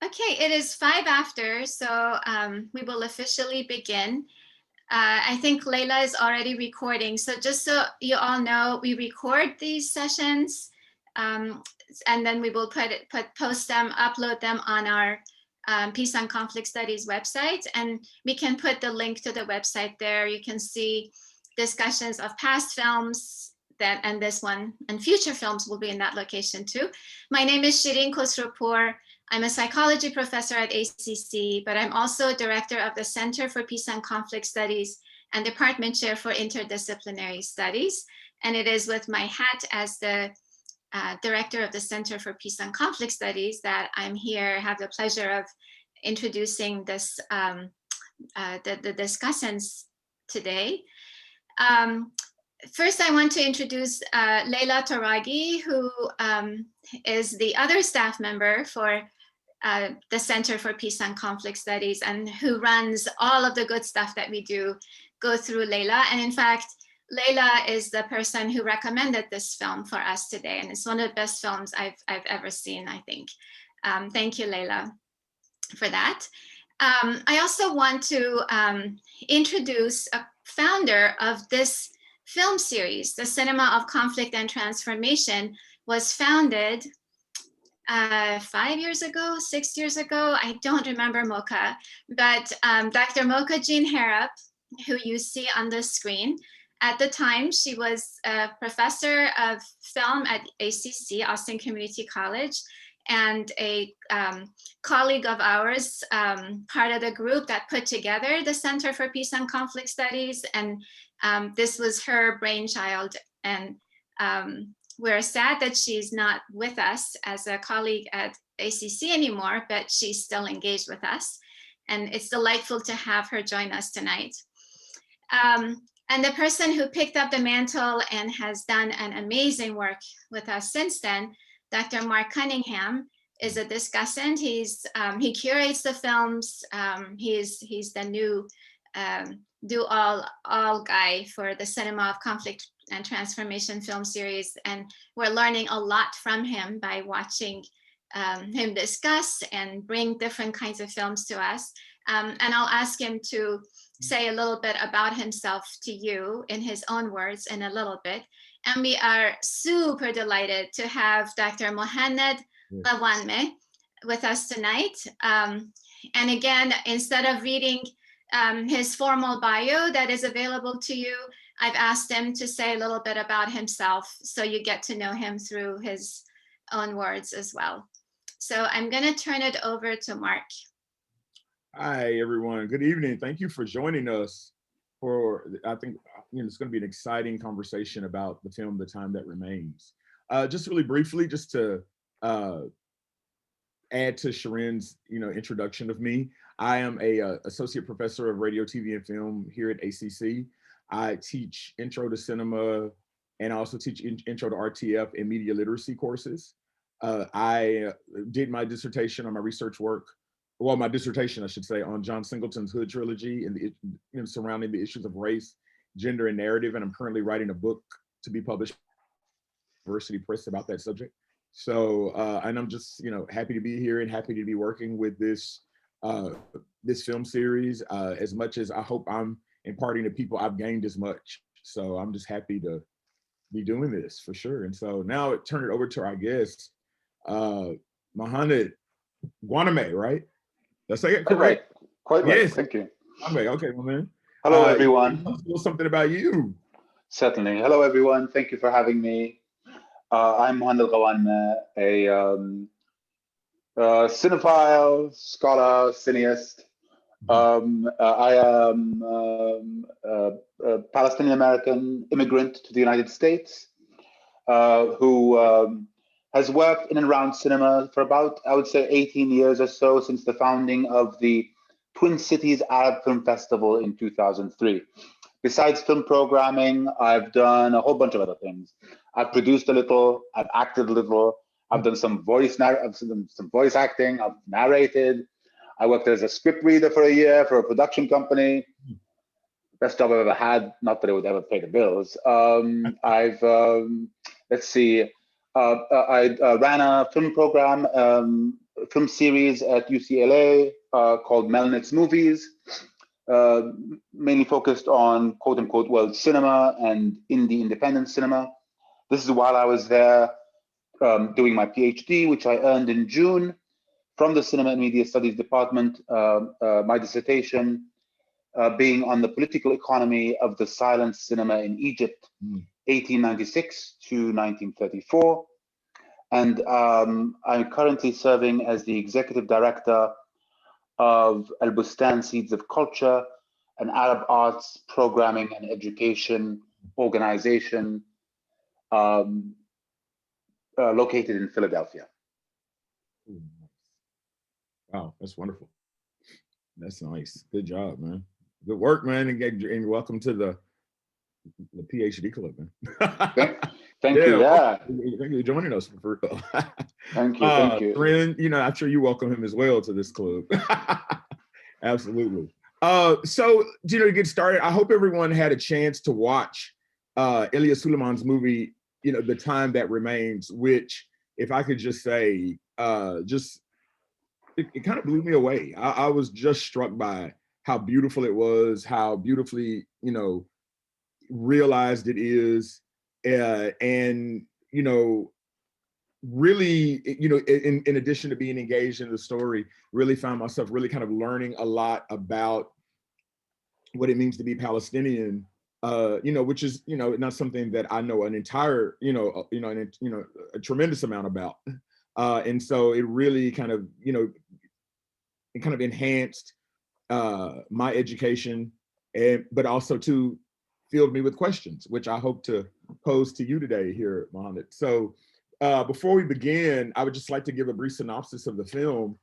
Okay, it is 5 after, so we will officially begin. I think Leila is already recording. So just so you all know, we record these sessions and then we will post them, upload them on our Peace and Conflict Studies website. And we can put the link to the website there. You can see discussions of past films and this one, and future films will be in that location too. My name is Shirin Khosropur. I'm a psychology professor at ACC, but I'm also director of the Center for Peace and Conflict Studies and department chair for interdisciplinary studies. And it is with my hat as the director of the Center for Peace and Conflict Studies that I'm here, have the pleasure of introducing this, the discussants today. First, I want to introduce Leila Toragi, who is the other staff member for the Center for Peace and Conflict Studies, and who runs all of the good stuff that we do go through Leila. And in fact, Leila is the person who recommended this film for us today, and it's one of the best films I've ever seen, I think. Thank you, Leila, for that. I also want to introduce a founder of this film series. The Cinema of Conflict and Transformation was founded 5 years ago, 6 years ago, I don't remember Mocha, but Dr. Mocha Jean Harrop, who you see on the screen, at the time she was a professor of film at ACC, Austin Community College, and a colleague of ours, part of the group that put together the Center for Peace and Conflict Studies, and this was her brainchild. And we're sad that she's not with us as a colleague at ACC anymore, but she's still engaged with us. And it's delightful to have her join us tonight. And the person who picked up the mantle and has done an amazing work with us since then, Dr. Mark Cunningham, is a discussant. He curates the films. He's the new do-all guy for the Cinema of Conflict and Transformation film series, and we're learning a lot from him by watching him discuss and bring different kinds of films to us. And I'll ask him to say a little bit about himself to you in his own words in a little bit. And we are super delighted to have Dr. Mohannad Ghawanmeh with us tonight. And again, instead of reading his formal bio that is available to you, I've asked him to say a little bit about himself so you get to know him through his own words as well. So I'm going to turn it over to Mark. Hi, everyone. Good evening. Thank you for joining us for, I think, it's going to be an exciting conversation about the film, The Time That Remains. Just really briefly, just to add to Shirin's, introduction of me, I am a associate professor of radio, TV, and film here at ACC. I teach intro to cinema, and I also teach intro to RTF and media literacy courses. I did my dissertation on my research work, well, my dissertation, I should say, on John Singleton's Hood trilogy and surrounding the issues of race, gender, and narrative. And I'm currently writing a book to be published by University Press about that subject. So, and I'm just, happy to be here and happy to be working with this this film series. As much as I hope I'm imparting to people, I've gained as much. So I'm just happy to be doing this for sure. And so now turn it over to our guest, Mohannad Ghawanmeh, right? Did I say it correct? Quite right. Yes. Thank you. Okay, well, man. Hello, everyone. Tell us a little something about you. Certainly. Hello, everyone. Thank you for having me. I'm Mohannad Ghawanmeh, a cinephile, scholar, cineast. I am a Palestinian American immigrant to the United States who has worked in and around cinema for about, I would say, 18 years or so since the founding of the Twin Cities Arab Film Festival in 2003. Besides film programming, I've done a whole bunch of other things. I've produced a little, I've acted a little, I've done some voice acting, I've narrated. I worked as a script reader for a year for a production company. Best job I've ever had, not that it would ever pay the bills. Let's see, I ran a film program film series at UCLA called Melnitz Movies, mainly focused on quote unquote world cinema and indie independent cinema. This is while I was there doing my PhD, which I earned in June from the Cinema and Media Studies Department, my dissertation being on the political economy of the silent cinema in Egypt, 1896 to 1934. And I'm currently serving as the executive director of Al Bustan Seeds of Culture, an Arab arts programming and education organization located in Philadelphia. Wow, that's wonderful. That's nice. Good job, man. Good work, man, and welcome to the PhD club, man. Thank you. Yeah. Thank you for joining us. Thank you. Thank you. Friend, you know, I'm sure you welcome him as well to this club. Absolutely. So, you know, to get started, I hope everyone had a chance to watch Elia Suleiman's movie, you know, The Time That Remains, which, if I could just say, it kind of blew me away. I was just struck by how beautiful it was, how beautifully, you know, realized it is, and, you know, really, you know, in addition to being engaged in the story, really found myself really kind of learning a lot about what it means to be Palestinian, you know, which is, you know, not something that I know an entire, a tremendous amount about. And so it really kind of, you know, it kind of enhanced my education, but also filled me with questions, which I hope to pose to you today here, Mohannad. So before we begin, I would just like to give a brief synopsis of the film,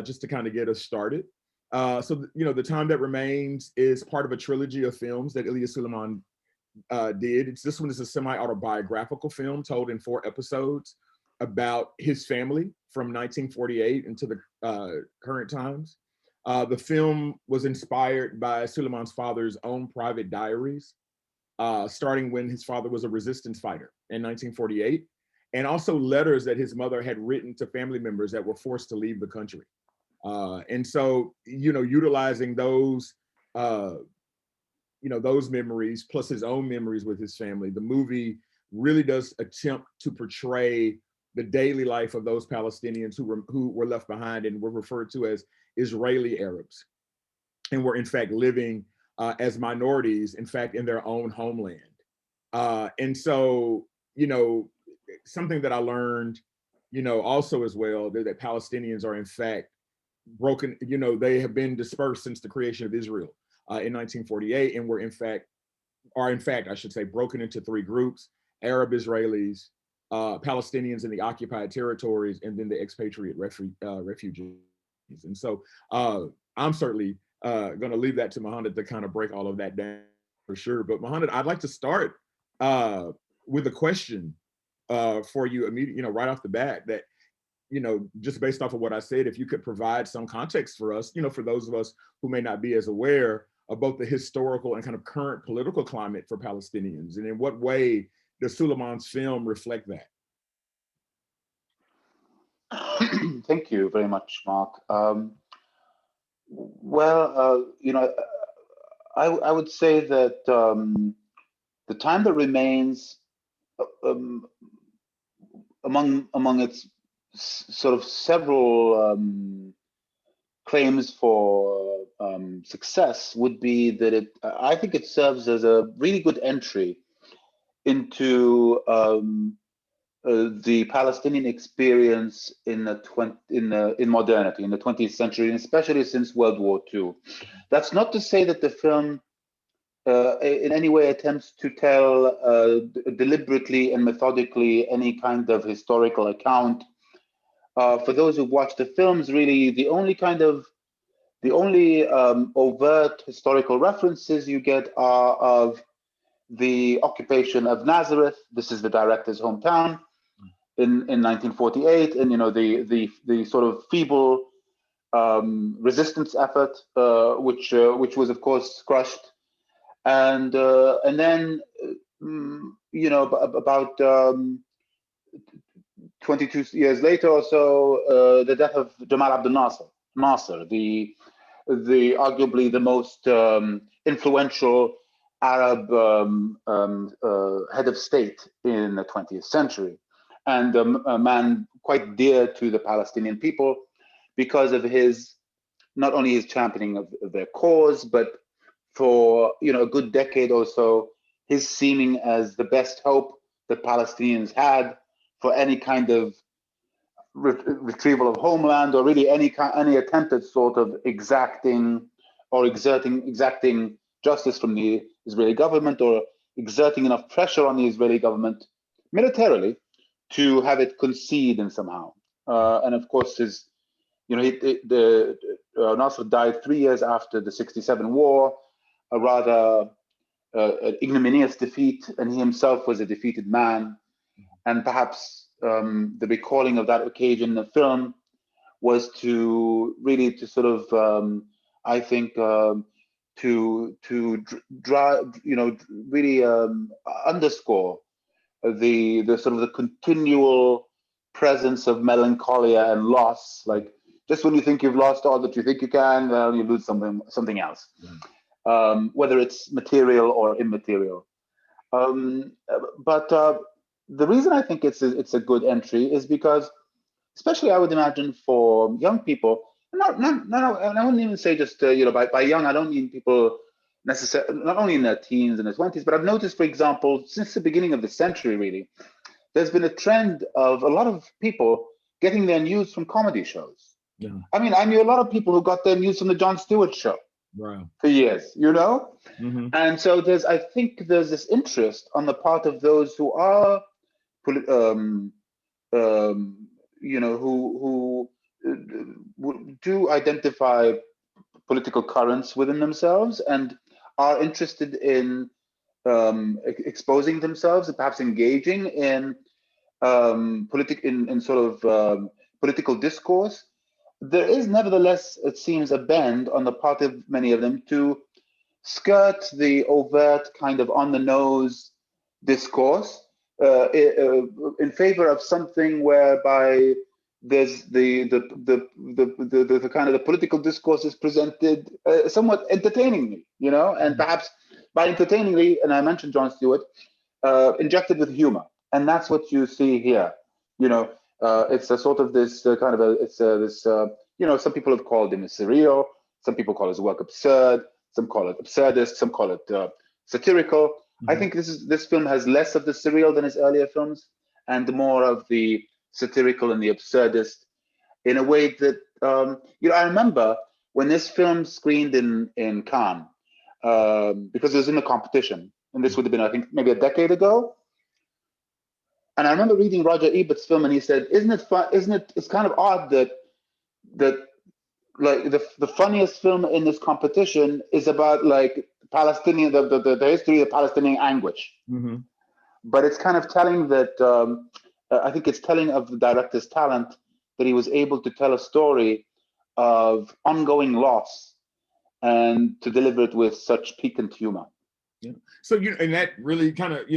just to kind of get us started. So, you know, The Time That Remains is part of a trilogy of films that Elia Suleiman did. This one is a semi-autobiographical film told in 4 episodes about his family from 1948 into the current times. The film was inspired by Suleiman's father's own private diaries, starting when his father was a resistance fighter in 1948, and also letters that his mother had written to family members that were forced to leave the country. And so, you know, utilizing those, you know, those memories plus his own memories with his family, the movie really does attempt to portray the daily life of those Palestinians who were left behind and were referred to as Israeli Arabs, and were in fact living as minorities, in fact, in their own homeland. And so, you know, something that I learned, you know, also as well, that Palestinians are in fact broken, you know, they have been dispersed since the creation of Israel in 1948, and were in fact, I should say, broken into 3 groups: Arab Israelis, Palestinians in the occupied territories, and then the expatriate refugees. And so I'm certainly going to leave that to Mohannad to kind of break all of that down for sure. But Mohannad, I'd like to start with a question for you immediately, you know, right off the bat, that, you know, just based off of what I said, if you could provide some context for us, you know, for those of us who may not be as aware of both the historical and kind of current political climate for Palestinians, and in what way does Suleiman's film reflect that? Thank you very much, Mark. You know, I would say that The Time That Remains, among its sort of several claims for success, would be that I think it serves as a really good entry into the Palestinian experience in modernity, in the 20th century, and especially since World War II. That's not to say that the film in any way attempts to tell deliberately and methodically any kind of historical account. For those who've watched the films, really the only overt historical references you get are of the occupation of Nazareth. This is the director's hometown in 1948, and, you know, the sort of feeble resistance effort, which was of course crushed, and then you know, about 22 years later or so, the death of Jamal Abdel Nasser, the arguably the most influential Arab head of state in the 20th century, and a man quite dear to the Palestinian people because of his, not only his championing of their cause, but for a good decade or so, his seeming as the best hope that Palestinians had for any kind of retrieval of homeland, or really any attempt at sort of exacting justice from the Israeli government, or exerting enough pressure on the Israeli government militarily to have it concede in somehow. And of course, Nasser died 3 years after the '67 war, a rather ignominious defeat, and he himself was a defeated man. And perhaps the recalling of that occasion in the film was to really to sort of I think to drive, really underscore the sort of the continual presence of melancholia and loss. Like, just when you think you've lost all that you think you can, well, you lose something else, whether it's material or immaterial. But the reason I think it's a good entry is because, especially I would imagine for young people, not I wouldn't even say just by young, I don't mean people necessarily not only in their teens and their 20s, but I've noticed, for example, since the beginning of the century, really, there's been a trend of a lot of people getting their news from comedy shows. Yeah. I mean, I knew a lot of people who got their news from the Jon Stewart show. Wow. For years, Mm-hmm. And so I think there's this interest on the part of those who are who do identify political currents within themselves and are interested in exposing themselves and perhaps engaging in political discourse. There is nevertheless, it seems, a bend on the part of many of them to skirt the overt kind of on-the-nose discourse in favor of something whereby there's the kind of the political discourse is presented somewhat entertainingly, and perhaps by entertainingly, and I mentioned Jon Stewart, injected with humor, and that's what you see here. It's a sort of this kind of some people have called him surreal, some people call his work absurd, some call it absurdist, some call it satirical. Mm-hmm. I think this film has less of the surreal than his earlier films, and more of the satirical and the absurdist, in a way that I remember when this film screened in Cannes, because it was in the competition, and this would have been, I think, maybe a decade ago. And I remember reading Roger Ebert's film, and he said, "Isn't it fun? It's kind of odd that like the funniest film in this competition is about like Palestinian, the history of Palestinian anguish." Mm-hmm. But it's kind of telling that I think it's telling of the director's talent that he was able to tell a story of ongoing loss and to deliver it with such piquant humor. Yeah. So and that really kind of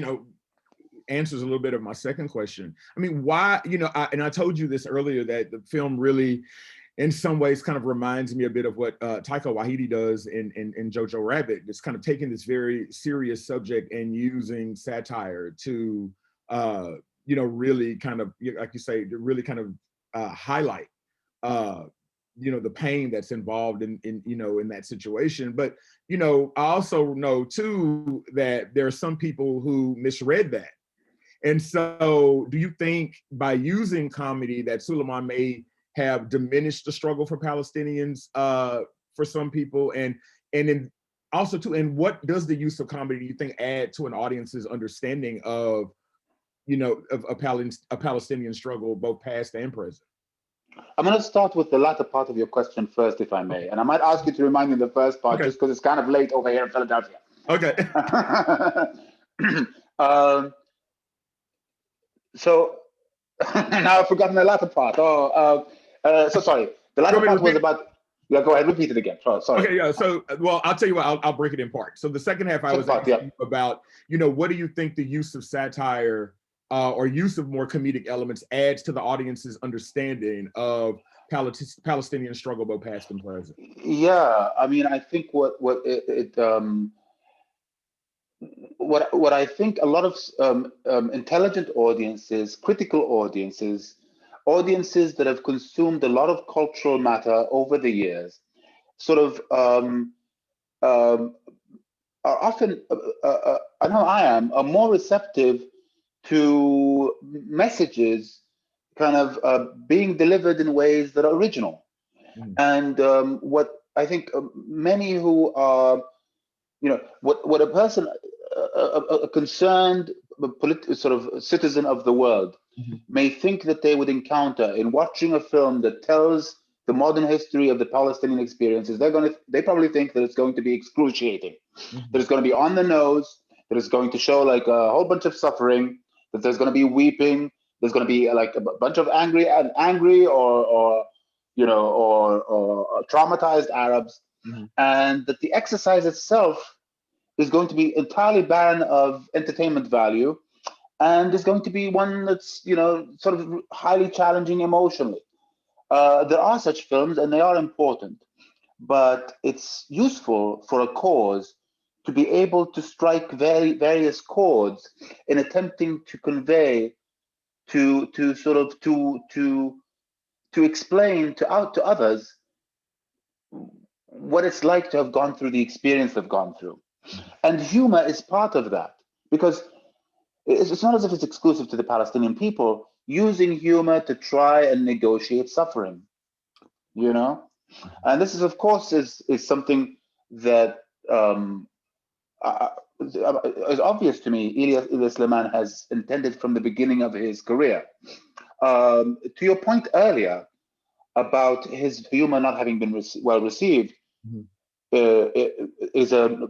answers a little bit of my second question. I mean, why, I told you this earlier, that the film really, in some ways, kind of reminds me a bit of what Taika Waititi does in Jojo Rabbit. It's kind of taking this very serious subject and using satire to, really kind of, like you say, to really kind of highlight, the pain that's involved in that situation. But, I also know too that there are some people who misread that. And so do you think by using comedy that Suleiman may have diminished the struggle for Palestinians for some people? And also too, and what does the use of comedy, do you think, add to an audience's understanding of, of a Palestinian struggle, both past and present? I'm going to start with the latter part of your question first, if I may. And I might ask you to remind me the first part, just because it's kind of late over here in Philadelphia. Okay. So now I've forgotten the latter part. So sorry. The latter part was about. Yeah, go ahead. Repeat it again. Oh, sorry. Okay. Yeah. So, well, I'll tell you what. I'll break it in part. So the second half, I was asking you about, what do you think the use of satire or use of more comedic elements adds to the audience's understanding of Palestinian struggle, both past and present? Yeah, I mean, I think what I think a lot of intelligent audiences, critical audiences, audiences that have consumed a lot of cultural matter over the years, sort of are often, I know I am, are more receptive to messages kind of being delivered in ways that are original. And what I think many who are, what a person, a concerned sort of citizen of the world may think that they would encounter in watching a film that tells the modern history of the Palestinian experiences, they probably think that it's going to be excruciating, that it's going to be on the nose, that it's going to show like a whole bunch of suffering, that there's going to be weeping, there's going to be like a bunch of angry or traumatized Arabs, and that the exercise itself is going to be entirely barren of entertainment value, and is going to be one that's sort of highly challenging emotionally. There are such films, and they are important, but it's useful for a cause to be able to strike various chords in attempting to convey, to explain to others what it's like to have gone through the experience they've gone through. And humor is part of that, because it's not as if it's exclusive to the Palestinian people, using humor to try and negotiate suffering, And this is, of course, is something that is obvious to me. Elia Suleiman has intended from the beginning of his career. To your point earlier about his humor not having been well received, is an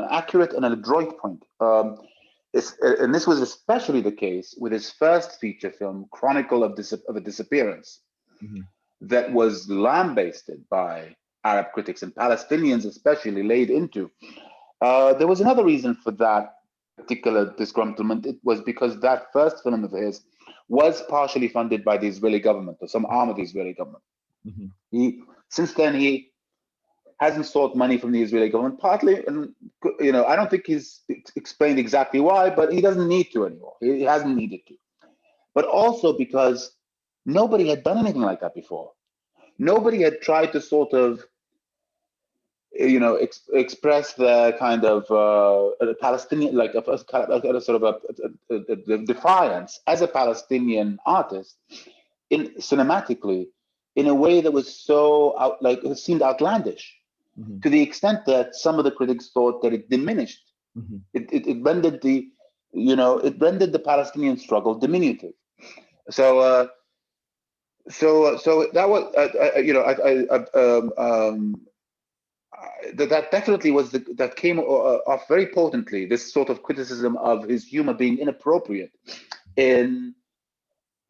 accurate and an adroit point. And this was especially the case with his first feature film, Chronicle of a Disappearance, that was lambasted by Arab critics and Palestinians especially laid into. There was another reason for that particular disgruntlement. It was because that first film of his was partially funded by the Israeli government, or some arm of the Israeli government. Since then, he hasn't sought money from the Israeli government, partly, and I don't think he's explained exactly why, but he doesn't need to anymore. He hasn't needed to. But also because nobody had done anything like that before. Nobody had tried to sort of, express the kind of Palestinian, like a sort of a defiance as a Palestinian artist, cinematically, in a way that was so it seemed outlandish. To the extent that some of the critics thought that it diminished, it rendered the Palestinian struggle diminutive. So that was that definitely was that came off very potently. This sort of criticism of his humor being inappropriate in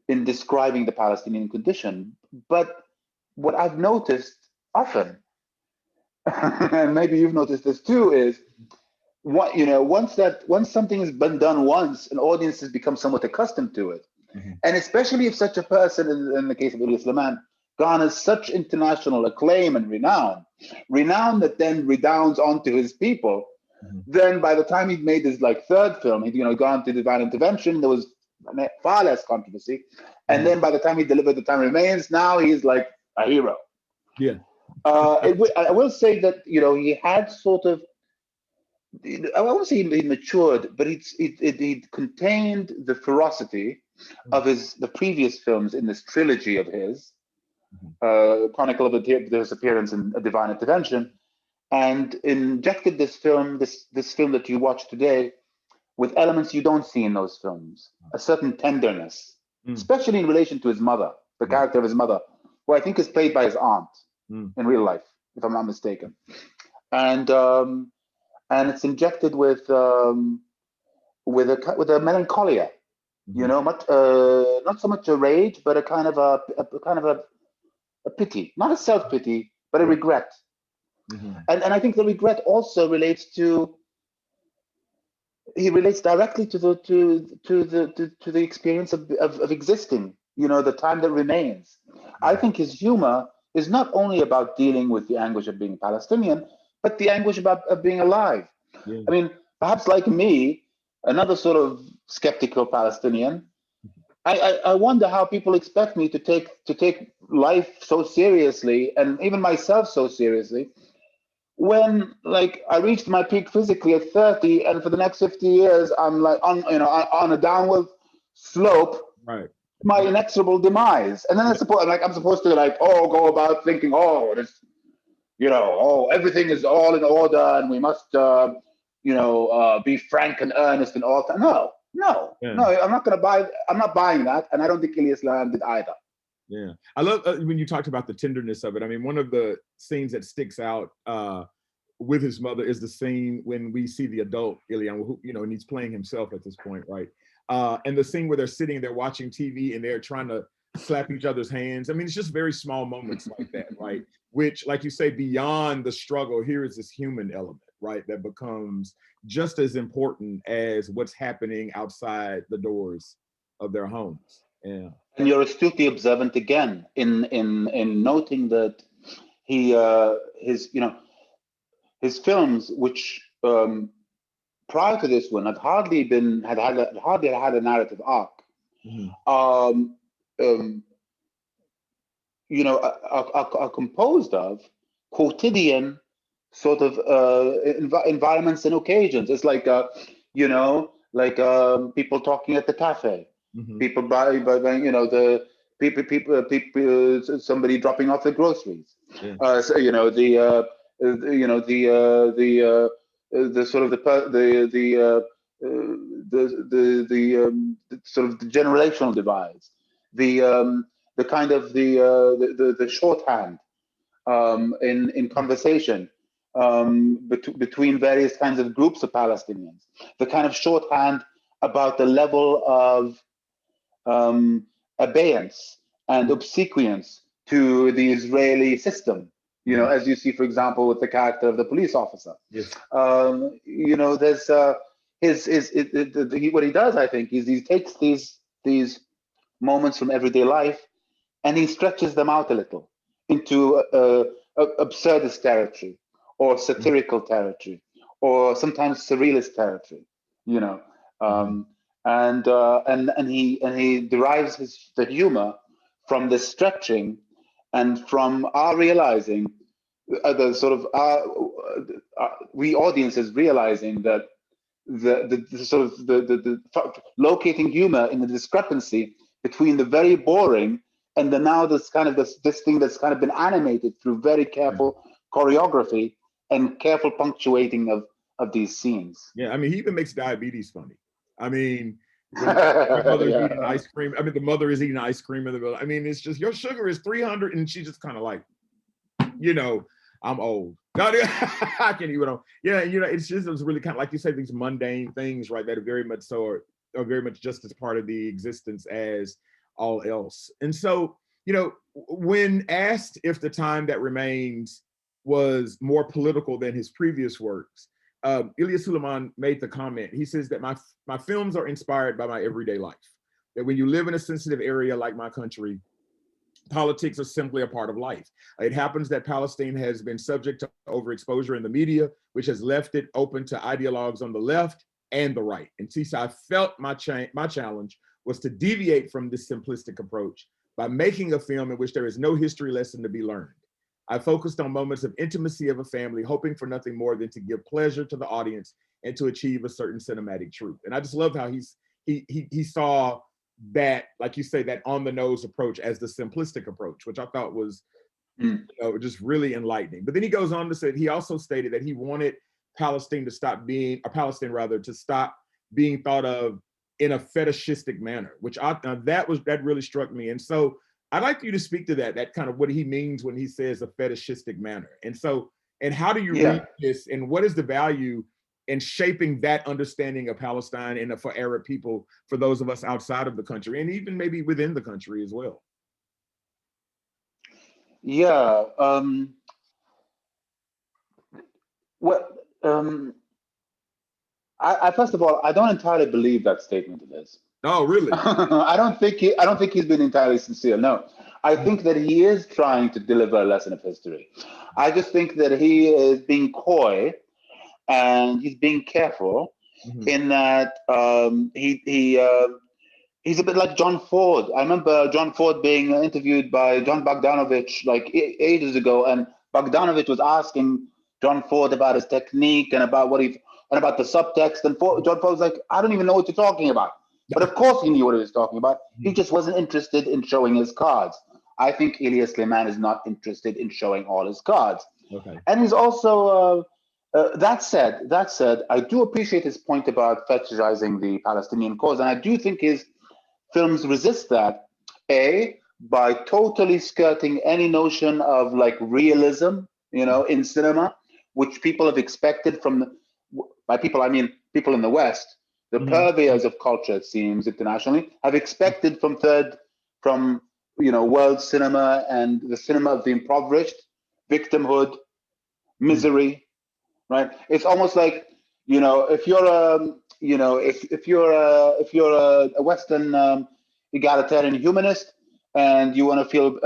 describing the Palestinian condition. But what I've noticed often, and maybe you've noticed this too, is once something has been done once, an audience has become somewhat accustomed to it. And especially if such a person, in the case of Elia Suleiman, garners such international acclaim and renown that then redounds onto his people, then by the time he'd made his third film, he'd gone to Divine Intervention, there was far less controversy. And then by the time he delivered The Time Remains, now he's like a hero. Yeah. I will say that he had sort of, I won't say he matured, but he'd contained the ferocity of the previous films in this trilogy of his, Chronicle of the Disappearance and Divine Intervention, and injected this film that you watch today with elements you don't see in those films, a certain tenderness, especially in relation to his mother, the character of his mother, who I think is played by his aunt in real life, if I'm not mistaken. And it's injected with a melancholia, much not so much a rage, but a kind of a pity, not a self-pity, but a regret. And I think the regret also relates to he relates directly to the experience of existing, the time that remains. I think his humor is not only about dealing with the anguish of being Palestinian, but the anguish of being alive. Yeah. I mean, perhaps like me, another sort of skeptical Palestinian, I wonder how people expect me to take life so seriously, and even myself so seriously, when like I reached my peak physically at 30, and for the next 50 years I'm like on a downward slope, Right. my inexorable demise. And then I'm supposed to like go about thinking, this, everything is all in order, and we must be frank and earnest and all that. No, I'm not buying that, and I don't think Elia Suleiman did either. Yeah, I love when you talked about the tenderness of it. I mean, one of the scenes that sticks out with his mother is the scene when we see the adult Elia, who, and he's playing himself at this point, right? And the scene where they're sitting, they're watching TV, and they're trying to slap each other's hands. I mean, it's just very small moments like that, right? Which, like you say, beyond the struggle, here is this human element, right? That becomes just as important as what's happening outside the doors of their homes. Yeah. And you're astutely observant again in noting that his films, which prior to this one had hardly had a narrative arc, are composed of quotidian sort of environments and occasions. It's like people talking at the cafe, people buying the people somebody dropping off the groceries. The sort of the sort of the generational divides, the kind of the shorthand in conversation between various kinds of groups of Palestinians, the kind of shorthand about the level of abeyance and obsequience to the Israeli system. As you see, for example, with the character of the police officer. Yes. There's what he does, I think, is he takes these moments from everyday life and he stretches them out a little into absurdist territory, or satirical territory, or sometimes surrealist territory. And he derives the humor from the stretching and from our realizing we audiences realizing that the locating humor in the discrepancy between the very boring and this thing that's kind of been animated through very careful choreography and careful punctuating of these scenes. Yeah, I mean, he even makes diabetes funny. I mean, when my mother's eating ice cream, the mother is eating ice cream in the middle. I mean, it's just, your sugar is 300, and she's just kind of like, I'm old. I can't even. Yeah, it's really kind of like you say, these mundane things, right? That are very much so, are very much just as part of the existence as all else. And so, when asked if the time that remains was more political than his previous works, Elia Suleiman made the comment. He says that my films are inspired by my everyday life. That when you live in a sensitive area like my country, politics are simply a part of life. It happens that Palestine has been subject to overexposure in the media, which has left it open to ideologues on the left and the right. And so I felt my challenge was to deviate from this simplistic approach by making a film in which there is no history lesson to be learned. I focused on moments of intimacy of a family, hoping for nothing more than to give pleasure to the audience and to achieve a certain cinematic truth. And I just love how he saw that, like you say, that on the nose approach as the simplistic approach, which I thought was just really enlightening. But then he goes on to say, he also stated that he wanted Palestine to stop being thought of in a fetishistic manner, which that really struck me. And so I'd like you to speak to that kind of what he means when he says a fetishistic manner. And how do you read this, and what is the value in shaping that understanding of Palestine and for Arab people, for those of us outside of the country, and even maybe within the country as well? Yeah. I first of all, I don't entirely believe that statement of his. Oh, really? I don't think he's been entirely sincere. No, I think that he is trying to deliver a lesson of history. I just think that he is being coy and he's being careful in that he's a bit like John Ford. I remember John Ford being interviewed by John Bogdanovich like ages ago, and Bogdanovich was asking John Ford about his technique and about about the subtext. And John Ford was like, I don't even know what you're talking about. But of course he knew what he was talking about. He just wasn't interested in showing his cards. I think Elia Suleiman is not interested in showing all his cards. Okay. And he's also that said, I do appreciate his point about fetishizing the Palestinian cause, and I do think his films resist that, by totally skirting any notion of like realism, in cinema, which people have expected by people I mean people in the West, the purveyors of culture, it seems internationally, have expected from world cinema and the cinema of the impoverished, victimhood, misery, right? It's almost like, if you're a Western egalitarian humanist and you want to feel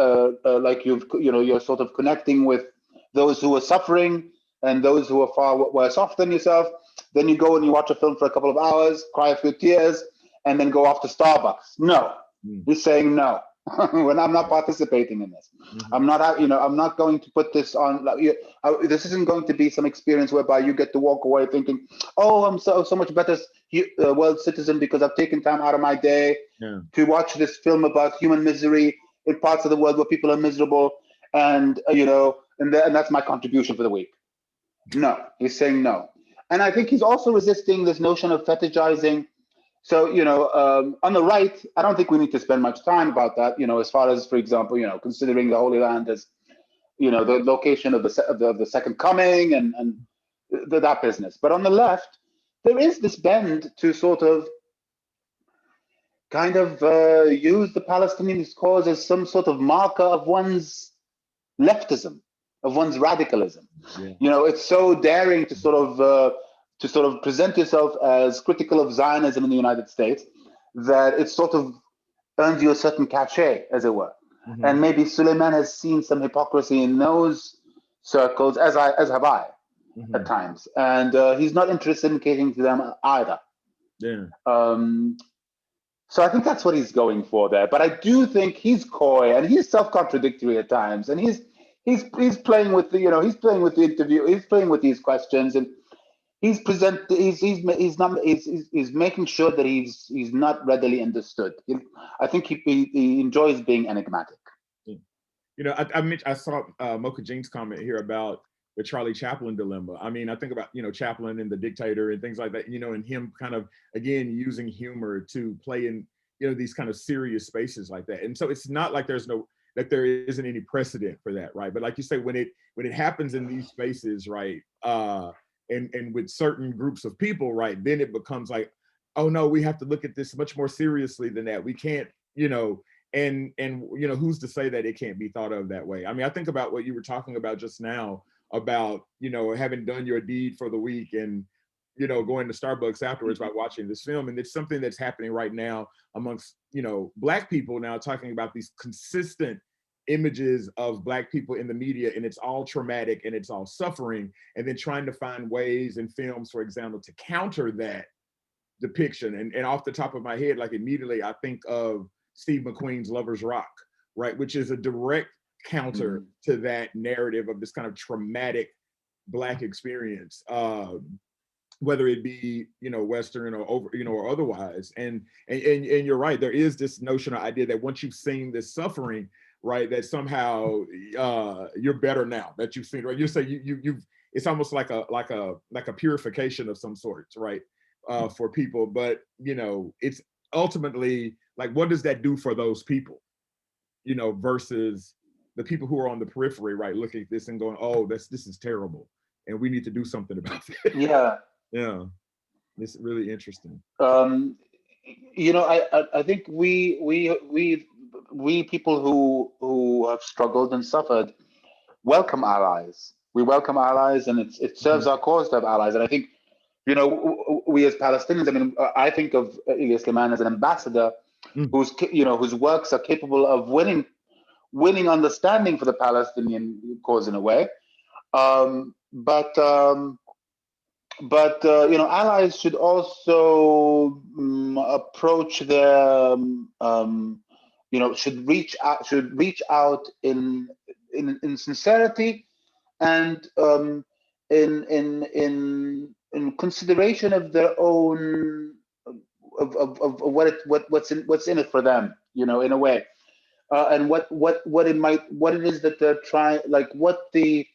like you're sort of connecting with those who are suffering and those who are far worse off than yourself, then you go and you watch a film for a couple of hours, cry a few tears, and then go off to Starbucks. No, he's saying no. When I'm not participating in this, I'm not, I'm not going to put this on. This isn't going to be some experience whereby you get to walk away thinking, "Oh, I'm so much better world citizen because I've taken time out of my day to watch this film about human misery in parts of the world where people are miserable, and and that's my contribution for the week." No, he's saying no, and I think he's also resisting this notion of fetishizing. So, on the right, I don't think we need to spend much time about that, as far as, for example, considering the Holy Land as, the location of the Second Coming and that business. But on the left, there is this bend to sort of kind of use the Palestinian cause as some sort of marker of one's leftism, of one's radicalism. Yeah. It's so daring to sort of present yourself as critical of Zionism in the United States that it sort of earns you a certain cachet, as it were. And maybe Suleiman has seen some hypocrisy in those circles, as have I, at times. And he's not interested in catering to them either. Yeah. So I think that's what he's going for there. But I do think he's coy and he's self-contradictory at times, and he's playing with the he's playing with the interview, he's playing with these questions, and he's making sure that he's not readily understood. I think he enjoys being enigmatic. I saw Mocha Jean's comment here about the Charlie Chaplin dilemma. I mean, I think about Chaplin and The Dictator and things like that. And him kind of again using humor to play in these kind of serious spaces like that. And so it's not like there isn't any precedent for that, right? But like you say, when it happens in these spaces, right? And with certain groups of people, right, then it becomes like, oh no, we have to look at this much more seriously than that. We can't, and who's to say that it can't be thought of that way? I mean, I think about what you were talking about just now about, having done your deed for the week and, going to Starbucks afterwards by watching this film. And it's something that's happening right now amongst, Black people now, talking about these consistent images of Black people in the media, and it's all traumatic and it's all suffering, and then trying to find ways in films, for example, to counter that depiction. And off the top of my head, like immediately I think of Steve McQueen's Lover's Rock, right, which is a direct counter to that narrative of this kind of traumatic Black experience, whether it be Western or or otherwise. And you're right, there is this notion or idea that once you've seen this suffering, right, that somehow you're better now that you've seen, right? You say you've it's almost like a purification of some sorts, right, for people. But it's ultimately like, what does that do for those people, versus the people who are on the periphery, right, looking at this and going, oh, this is terrible, and we need to do something about it. Yeah, it's really interesting. I think we people who have struggled and suffered welcome allies. We welcome allies, and it serves our cause to have allies. And I think You know, we as Palestinians, I mean, I think of Elia Suleiman as an ambassador whose works are capable of winning understanding for the Palestinian cause in a way. But allies should also approach their should reach out in sincerity and in consideration of their own of what's in it for them, in a way, and what it is that they're trying, like what the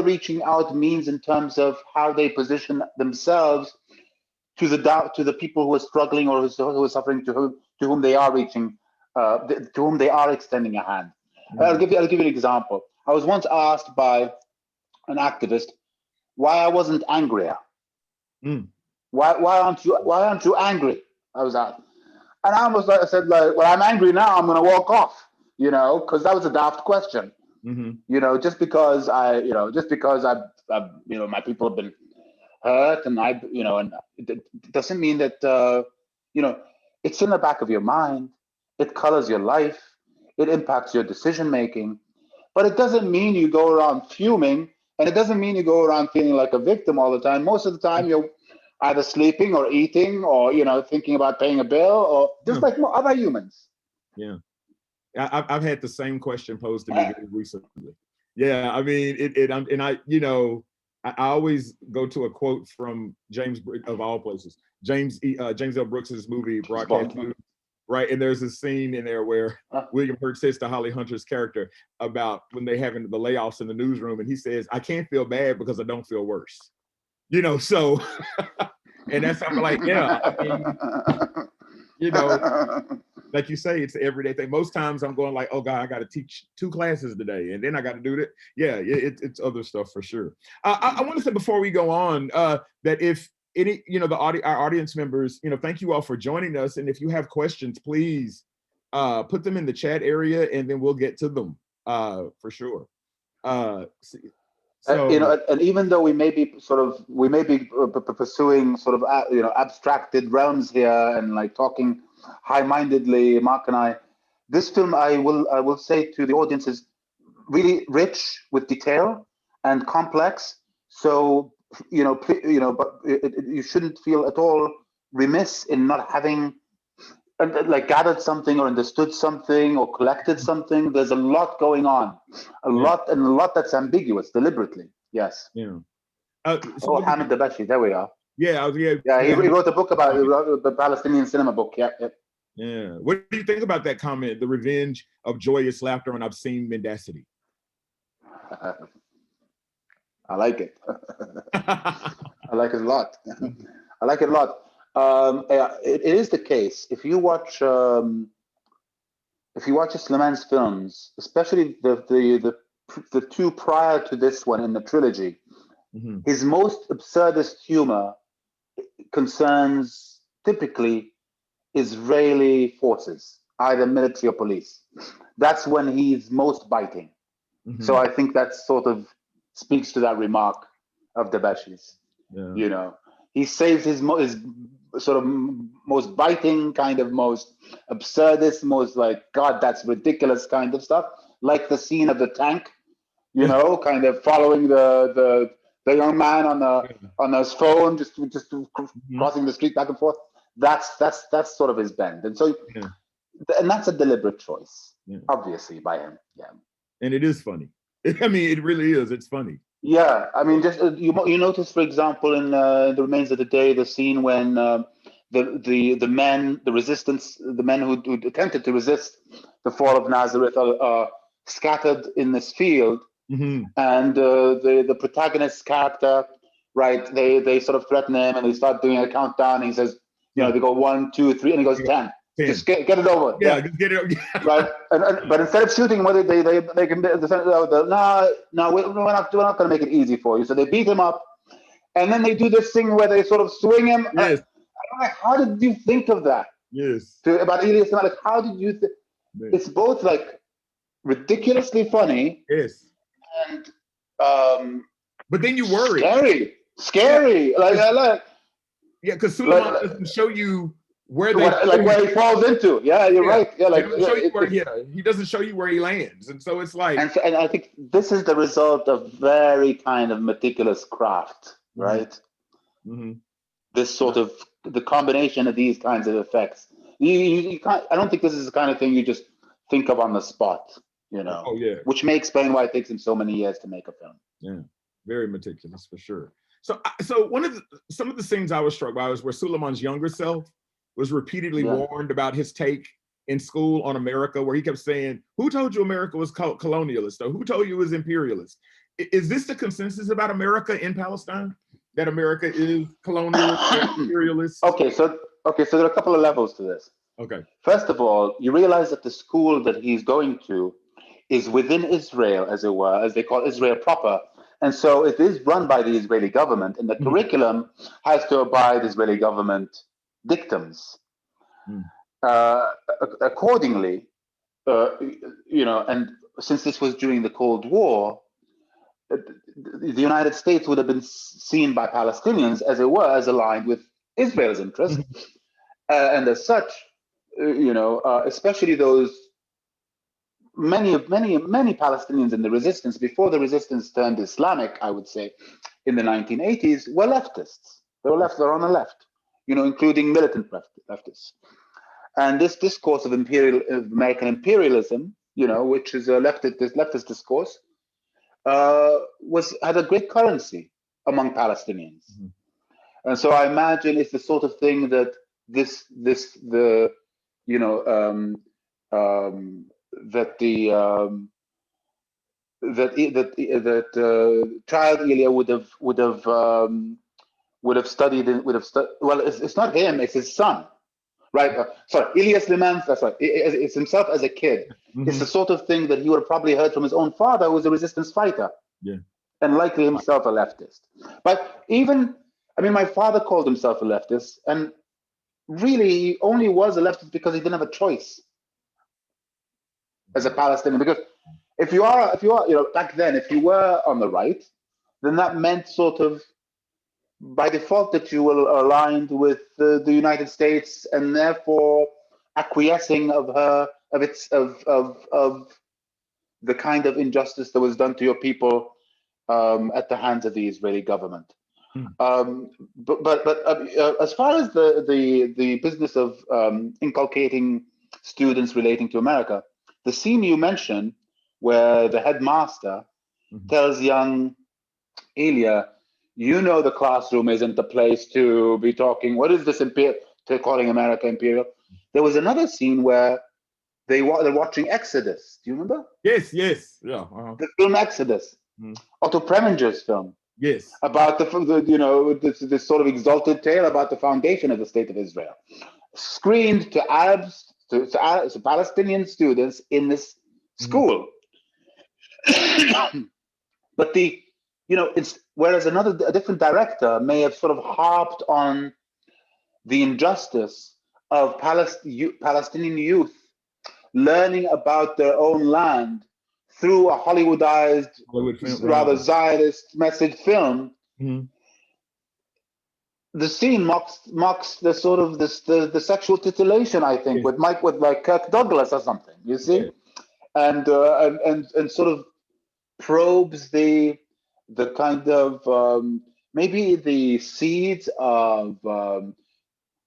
reaching out means in terms of how they position themselves to the people who are struggling or who are suffering, to whom they are reaching, to whom they are extending a hand. I'll give you an example. I was once asked by an activist why I wasn't angrier. Why aren't you angry? I was asked, and I said, well, I'm angry now. I'm going to walk off, because that was a daft question. Just because my people have been hurt, and and it doesn't mean that it's in the back of your mind. It colors your life. It impacts your decision making, but it doesn't mean you go around fuming, and it doesn't mean you go around feeling like a victim all the time. Most of the time, you're either sleeping or eating or thinking about paying a bill, or just like other humans. Yeah, I've had the same question posed to me recently. Yeah, I mean I always go to a quote from James, of all places, James L. Brooks's movie Broadcast News, right? And there's a scene in there where William Hurt says to Holly Hunter's character about when they having the layoffs in the newsroom, and he says, "I can't feel bad because I don't feel worse." So and that's how I'm like, I mean, like you say, it's the everyday thing. Most times I'm going like, oh God, I got to teach 2 classes today, and then I got to do that. Yeah, it's other stuff for sure. I want to say before we go on that if any, our audience members, thank you all for joining us, and if you have questions, please put them in the chat area, and then we'll get to them for sure. So, and even though we may be pursuing sort of abstracted realms here and like talking high-mindedly, Mark and I, this film, I will say to the audience, is really rich with detail and complex. So but you shouldn't feel at all remiss in not having like gathered something or understood something or collected something. There's a lot going on, a lot that's ambiguous deliberately. Yes. Yeah. Hamid Dabashi, there we are. Yeah, he wrote a book about the Palestinian cinema book. Yeah. What do you think about that comment? The revenge of joyous laughter and obscene mendacity. I like it. I like it a lot. I like it a lot. It is the case. If you watch Suleiman's films, especially the 2 prior to this one in the trilogy, his most absurdist humor concerns typically Israeli forces, either military or police. That's when he's most biting. So I think that sort of speaks to that remark of Dabashi's. Yeah. He saves his sort of most biting, kind of most absurdist, most like, God, that's ridiculous kind of stuff, like the scene of the tank, kind of following the young man on his phone, just crossing the street back and forth. That's sort of his bend, and so and that's a deliberate choice, obviously, by him. Yeah, and it is funny. I mean, it really is. It's funny. Yeah, I mean, just you notice, for example, in The Remains of the Day, the scene when the men, the resistance, the men who attempted to resist the fall of Nazareth are scattered in this field, and the protagonist's character, right? They sort of threaten him, and they start doing a countdown. And he says, they go 1, 2, 3, and he goes 10. Just get it over. Yeah, just get it. Right, but instead of shooting, whether they can we're not going to make it easy for you. So they beat him up, and then they do this thing where they sort of swing him. Yes. How did you think of that? Yes. About Elia Suleiman, like, how did you? It's both like ridiculously funny. Yes. And but then you worry. Scary. Like Yeah, because Suleiman doesn't show you where they where he falls into. Yeah, you're right. Yeah, like show you where, he doesn't show you where he lands, and so it's like. And I think this is the result of very kind of meticulous craft, right? Mm-hmm. This sort of the combination of these kinds of effects. You can't. I don't think this is the kind of thing you just think of on the spot, you know. Oh yeah. Which may explain why it takes him so many years to make a film. Yeah, very meticulous for sure. So some of the scenes I was struck by was where Suleiman's younger self was repeatedly warned about his take in school on America, where he kept saying, "Who told you America was colonialist? Or who told you it was imperialist?" Is this the consensus about America in Palestine? That America is colonialist, imperialist? Okay, so there are a couple of levels to this. Okay. First of all, you realize that the school that he's going to is within Israel, as it were, as they call Israel proper. And so it is run by the Israeli government, and the curriculum has to abide Israeli government dictums. Accordingly, you know, and since this was during the Cold War, the United States would have been seen by Palestinians, as it were, as aligned with Israel's interests. And as such, you know, especially those many Palestinians in the resistance, before the resistance turned Islamic, I would say, in the 1980s, were leftists. They were on the left, you know, including militant leftists. And this discourse of American imperialism, you know, which is a leftist discourse, had a great currency among Palestinians. And so I imagine it's the sort of thing that child Elia would have studied. Well, it's not him; it's his son, right? Sorry, Elia Suleiman. That's right. It's himself as a kid. It's the sort of thing that he would have probably heard from his own father, who was a resistance fighter, and likely himself a leftist. But even, I mean, my father called himself a leftist, and really, he only was a leftist because he didn't have a choice as a Palestinian. Because if you are, you know, back then, if you were on the right, then that meant sort of by default that you were aligned with the United States, and therefore acquiescing of the kind of injustice that was done to your people at the hands of the Israeli government. But as far as the business of inculcating students relating to America, the scene you mentioned, where the headmaster tells young Elia, you know, the classroom isn't the place to be talking. What is this to calling America imperial? There was another scene where they're watching Exodus. Do you remember? Yes. Yeah. The film Exodus, Otto Preminger's film. Yes. About this sort of exalted tale about the foundation of the state of Israel, screened to Arabs, to Palestinian students in this school. But whereas a different director may have sort of harped on the injustice of Palestinian youth learning about their own land through a Hollywoodized, rather Zionist message film, the scene mocks the sort of the sexual titillation, I think, with like Kirk Douglas or something, you see, and sort of probes the kind of maybe the seeds of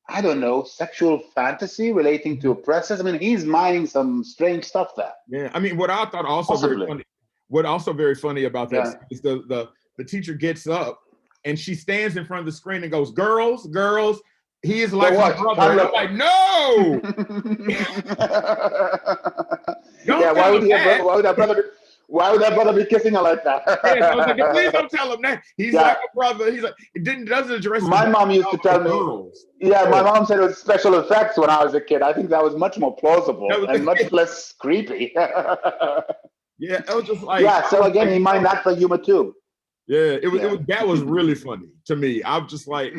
I don't know, sexual fantasy relating to oppressors. I mean, he's mining some strange stuff there. Yeah, I mean, what I thought also very funny about that is the teacher gets up and she stands in front of the screen and goes, girls, he is like my brother. And I'm like, no! Why would that brother be kissing her like that? I was like, please don't tell him that. He's like a brother. He's like, it doesn't address. My mom used to tell me. Yeah, my mom said it was special effects when I was a kid. I think that was much more plausible and much less creepy. Yeah, it was just like. Yeah, so again, he mined that for humor too. Yeah, it was that was really funny to me. I'm just like,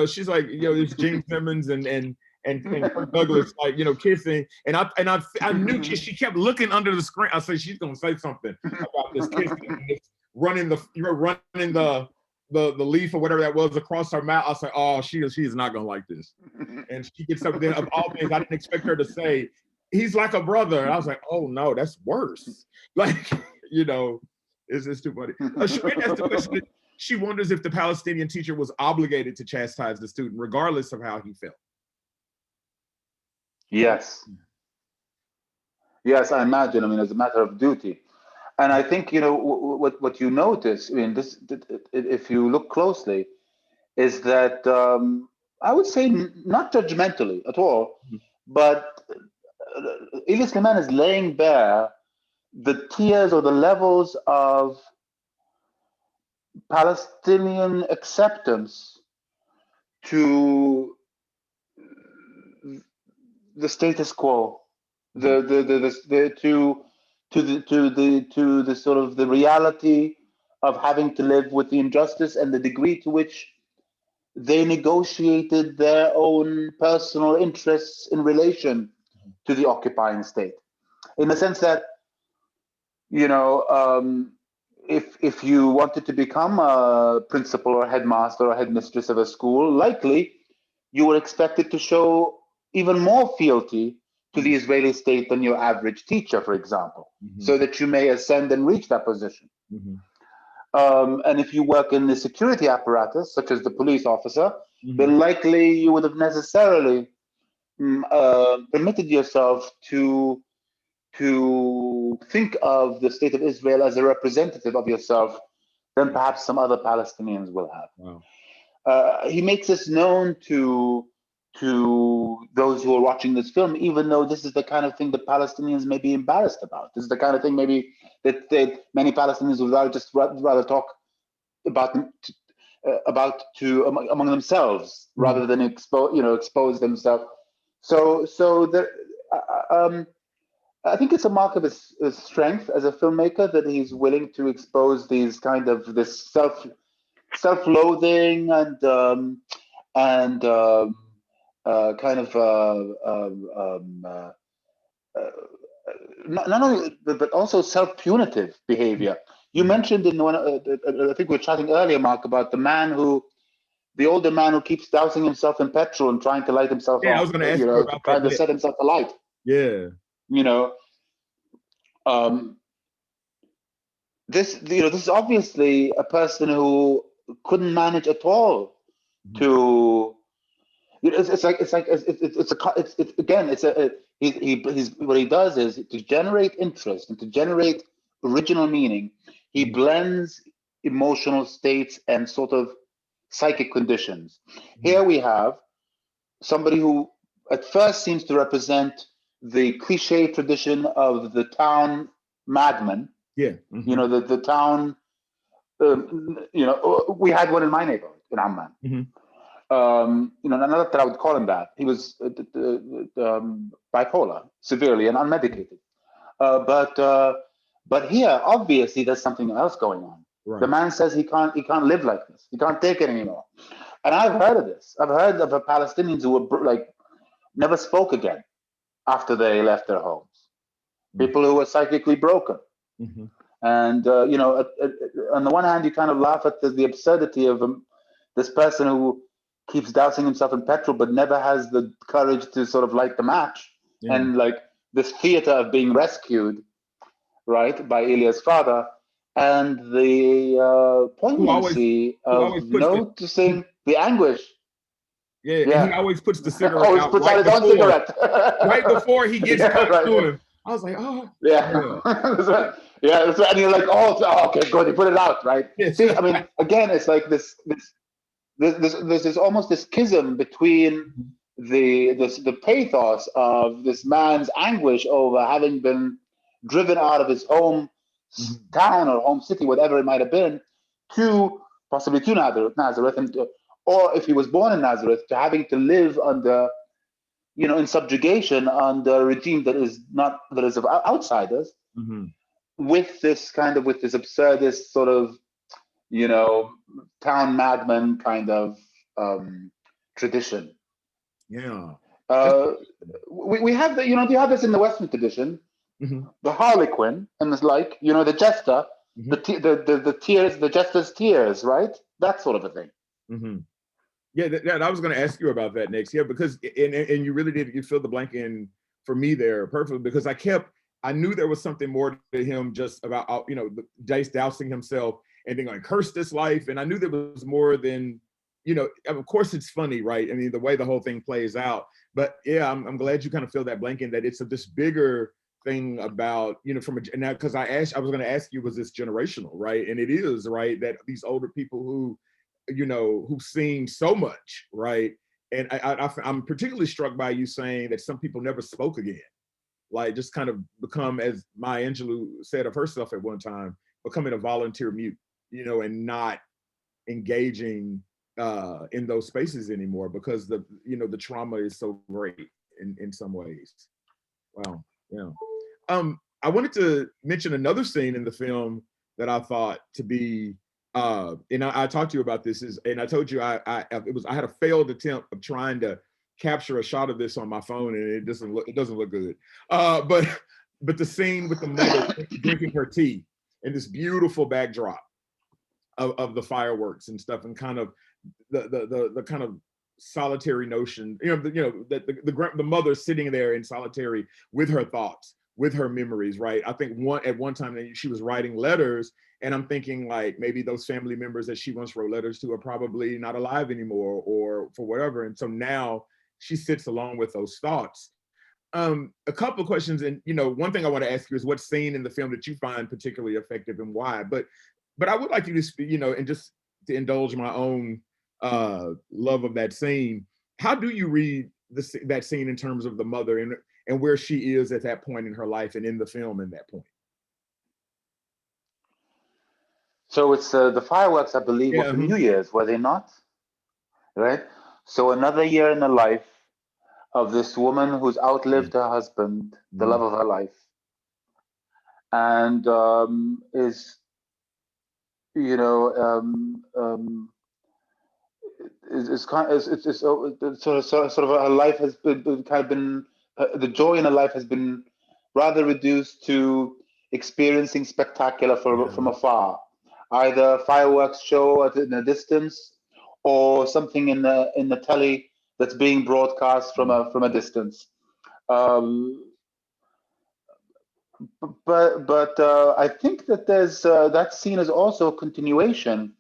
she's like, it's Gene Simmons and Kirk Douglas, like, kissing, and I knew she kept looking under the screen. I said she's gonna say something about this kissing, running the the leaf or whatever that was across her mouth. I was like, oh, she is not gonna like this. And she gets up there. Of all things, I didn't expect her to say, he's like a brother. And I was like, oh no, that's worse. Like, you know, it's just too funny. Shireen asked the question. She wonders if the Palestinian teacher was obligated to chastise the student, regardless of how he felt. Yes. Yes, I imagine. I mean, as a matter of duty. And I think, you know, what you notice, I mean, this, if you look closely, is that I would say not judgmentally at all, but Elia Suleiman is laying bare the tiers or the levels of Palestinian acceptance to the status quo, to the sort of the reality of having to live with the injustice and the degree to which they negotiated their own personal interests in relation to the occupying state, in the sense that, you know, if you wanted to become a principal or headmaster or headmistress of a school, likely you were expected to show even more fealty to the Israeli state than your average teacher, for example, so that you may ascend and reach that position. And if you work in the security apparatus, such as the police officer, then likely you would have necessarily permitted yourself to think of the state of Israel as a representative of yourself than perhaps some other Palestinians will have. Wow. He makes this known to those who are watching this film, even though this is the kind of thing that Palestinians may be embarrassed about. This is the kind of thing maybe that many Palestinians would rather talk about among themselves rather than expose themselves. So there, I think it's a mark of his strength as a filmmaker that he's willing to expose these kind of this self-loathing and kind of not only but also self-punitive behavior. You mentioned in one, I think we were chatting earlier, Mark, about the older man who keeps dousing himself in petrol and trying to light himself Yeah, off, I was going to ask you about trying that. to set himself alight. Yeah. You know, this is obviously a person who couldn't manage at all to. What he does is to generate interest and to generate original meaning. He blends emotional states and sort of psychic conditions. Here we have somebody who at first seems to represent the cliche tradition of the town madman. Yeah. You know, the town. We had one in my neighborhood in Amman. Not that I would call him that. He was bipolar, severely and unmedicated. But here, obviously, there's something else going on. Right. The man says he can't live like this. He can't take it anymore. And I've heard of this. I've heard of Palestinians who were never spoke again after they left their homes. People who were psychically broken. And on the one hand, you kind of laugh at the absurdity of this person who keeps dousing himself in petrol but never has the courage to sort of light the match. And like this theater of being rescued, right, by Elia's father, and the poignancy of noticing the anguish. Yeah, and he always puts the cigarette out puts right, out his own cigarette. Right before he gets close to him. I was like, oh. Yeah. That's right. Yeah, that's right. And you're like, oh, okay, good. You put it out, right? Yes. See, I mean, again, it's like there's almost this schism between the pathos of this man's anguish over having been driven out of his home town or home city, whatever it might have been, possibly to Nazareth, or if he was born in Nazareth, to having to live under, in subjugation under a regime that is of outsiders, with this absurdist sort of, town madman kind of tradition. Yeah. We have you have this in the Western tradition, the Harlequin and the the jester the tears, the jester's tears, right? That sort of a thing. Mm-hmm. Yeah, I was going to ask you about that next. Yeah, because and you really did. You filled the blank in for me there perfectly, because I knew there was something more to him just about, you know, dousing himself and being like, curse this life. And I knew there was more than, you know, of course it's funny, right? I mean, the way the whole thing plays out. But yeah, I'm glad you kind of fill that blank in, that it's this bigger thing about, you know, now, because I was going to ask you, was this generational, right? And it is, right? That these older people who, you know, who've seen so much, right? And I'm particularly struck by you saying that some people never spoke again, like just kind of become, as Maya Angelou said of herself at one time, becoming a volunteer mute, you know, and not engaging in those spaces anymore because the trauma is so great in some ways. Wow, yeah. I wanted to mention another scene in the film that I thought to be, and I talked to you about this, and I told you I had a failed attempt of trying to capture a shot of this on my phone, and it doesn't look good. But the scene with the mother drinking her tea and this beautiful backdrop of the fireworks and stuff, and kind of the kind of solitary notion, that the mother sitting there in solitary with her thoughts, with her memories, right? I think at one time she was writing letters, and I'm thinking like maybe those family members that she once wrote letters to are probably not alive anymore, or for whatever. And so now she sits alone with those thoughts. A couple of questions, and one thing I want to ask you is what scene in the film that you find particularly effective and why. But I would like you to speak, and just to indulge my own love of that scene. How do you read that scene in terms of the mother and where she is at that point in her life and in the film in that point? So it's the fireworks, I believe, were for New Year's, were they not? Right? So another year in the life of this woman who's outlived her husband, the love of her life, and is, sort of her life has been the joy in her life has been rather reduced to experiencing spectacular from afar, either fireworks show in the distance or something in the telly that's being broadcast from a distance. But I think that there's that scene is also a continuation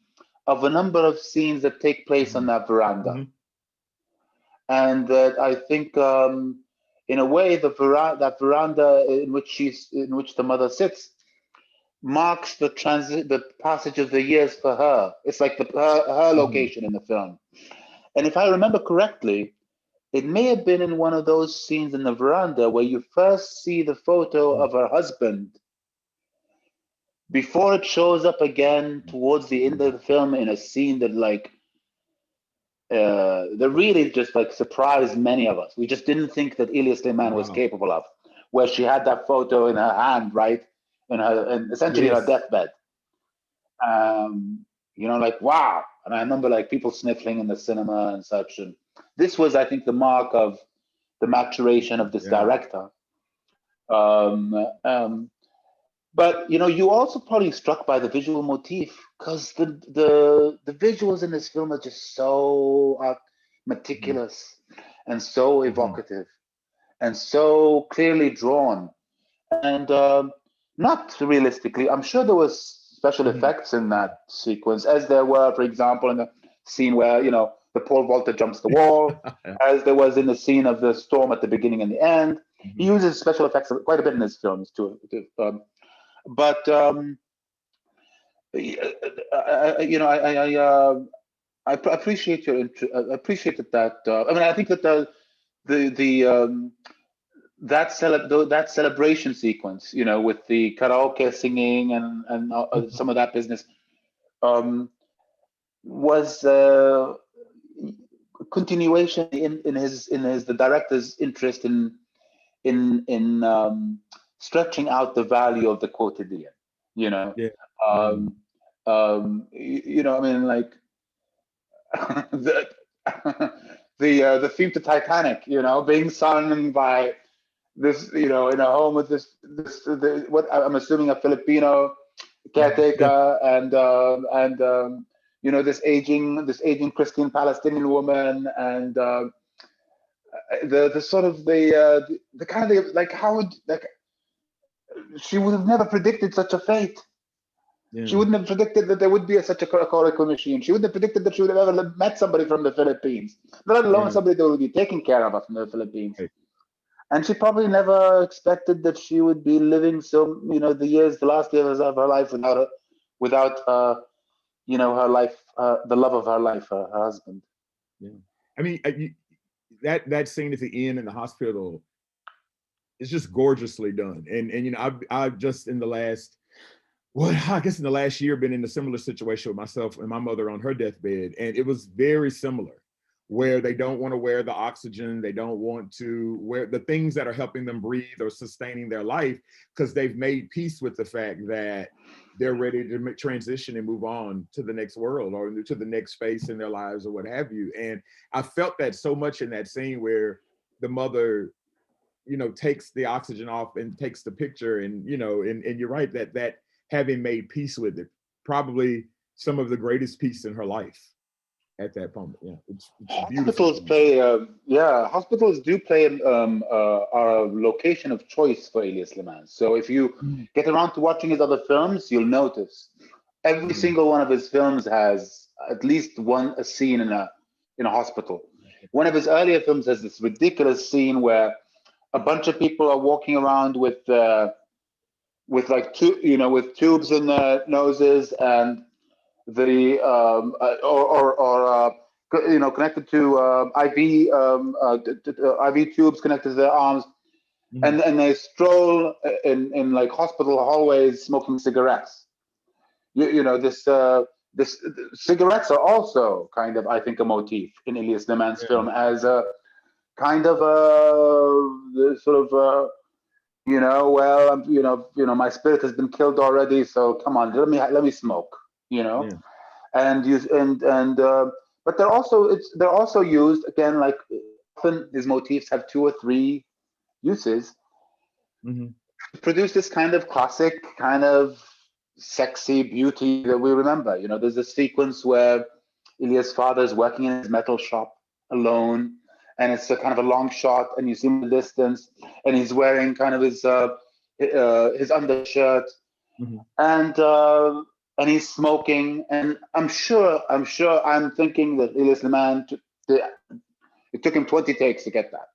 of a number of scenes that take place on that veranda, and that I think, in a way, that veranda in which the mother sits marks the passage of the years for her. It's like her location in the film, and if I remember correctly, it may have been in one of those scenes in the veranda where you first see the photo of her husband before it shows up again towards the end of the film in a scene that that really just surprised many of us. We just didn't think that Elia Suleiman was capable of, where she had that photo in her hand, right, and essentially in her deathbed. Wow. And I remember people sniffling in the cinema and such. And this was, I think, the mark of the maturation of this director. But you also probably struck by the visual motif, because the visuals in this film are just so meticulous and so evocative and so clearly drawn, and not realistically. I'm sure there was special effects in that sequence, as there were, for example, in the scene where the pole vaulter jumps the wall, as there was in the scene of the storm at the beginning and the end. He uses special effects quite a bit in his films too. But I appreciate your interest. I appreciated that. I mean, I think that that celebration sequence, with the karaoke singing and some of that business, was a continuation in the director's interest in stretching out the value of the quotidian. I mean, the theme to Titanic, being sung by this, in a home with what I'm assuming a Filipino caretaker, and you know, this aging Christian Palestinian woman, and the sort of the kind of like how would like she would have never predicted such a fate. Yeah. She wouldn't have predicted that there would be such a coracle machine. She wouldn't have predicted that she would have ever met somebody from the Philippines, let alone somebody that would be taking care of her from the Philippines. Right. And she probably never expected that she would be living so, you know, the last years of her life without you know, her life, the love of her life, her husband. Yeah. I mean, that scene at the end in the hospital is just gorgeously done. And you know, I've just in the last, I guess in the last year, been in a similar situation with myself and my mother on her deathbed, and it was very similar, where they don't want to wear the oxygen, they don't want to wear the things that are helping them breathe or sustaining their life, because they've made peace with the fact that they're ready to transition and move on to the next world or to the next space in their lives or what have you. And I felt that so much in that scene where the mother, you know, takes the oxygen off and takes the picture, and you know, and you're right that having made peace with it, probably some of the greatest peace in her life at that moment. Yeah, it's beautiful. Hospitals do play are a location of choice for Elia Suleiman. So if you get around to watching his other films, you'll notice every single one of his films has at least a scene in a hospital. One of his earlier films has this ridiculous scene where a bunch of people are walking around with like with tubes in their noses, and the connected to IV tubes connected to their arms, and they stroll in like hospital hallways smoking cigarettes. This cigarettes are also kind of, I think, a motif in Elia Suleiman's film, as a kind of a sort of my spirit has been killed already, so come on, let me smoke, and but they're also used again, like often these motifs have 2 or 3 uses to produce this kind of classic, kind of sexy beauty that we remember. There's a sequence where Elia's father is working in his metal shop alone, and it's a kind of a long shot, and you see him in the distance, and he's wearing kind of his undershirt, and he's smoking, and I'm thinking that Elia Suleiman, it took him 20 takes to get that,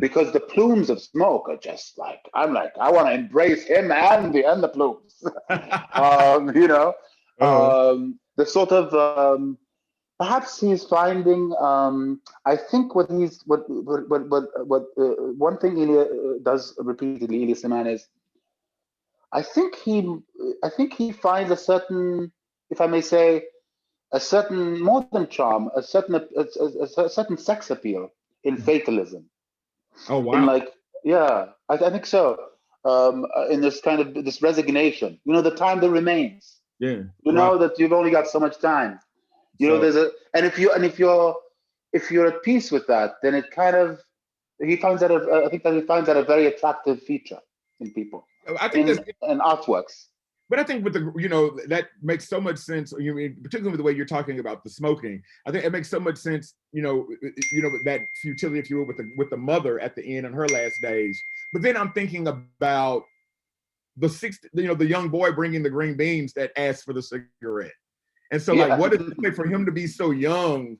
because the plumes of smoke are just like, I want to embrace him and the plumes, the sort of perhaps he's finding. I think what one thing Elia does repeatedly, Elia Suleiman, is I think he finds a certain, if I may say, a certain more than charm, a certain sex appeal in fatalism. Oh wow! In I think so. In this kind of this resignation, the time that remains. Yeah. Know that you've only got so much time. If you're at peace with that, then it kind of, he finds that a very attractive feature in people. I think in artworks. But I think with that makes so much sense. Particularly with the way you're talking about the smoking, I think it makes so much sense. That futility, if you will, with the mother at the end in her last days. But then I'm thinking about the young boy bringing the green beans that asked for the cigarette. And so, what is it like for him to be so young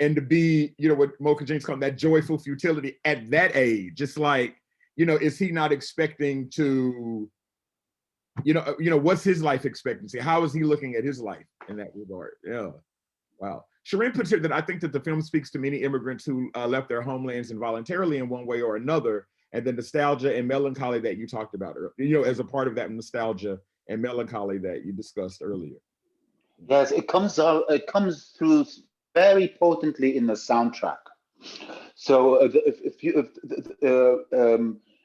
and to be, what Mocha James called that joyful futility at that age? It's like, is he not expecting to, what's his life expectancy? How is he looking at his life in that regard? Yeah. Wow. Shireen puts here that I think that the film speaks to many immigrants who left their homelands involuntarily in one way or another, and the nostalgia and melancholy that you talked about, as a part of that nostalgia and melancholy that you discussed earlier. Yes, it comes through very potently in the soundtrack. So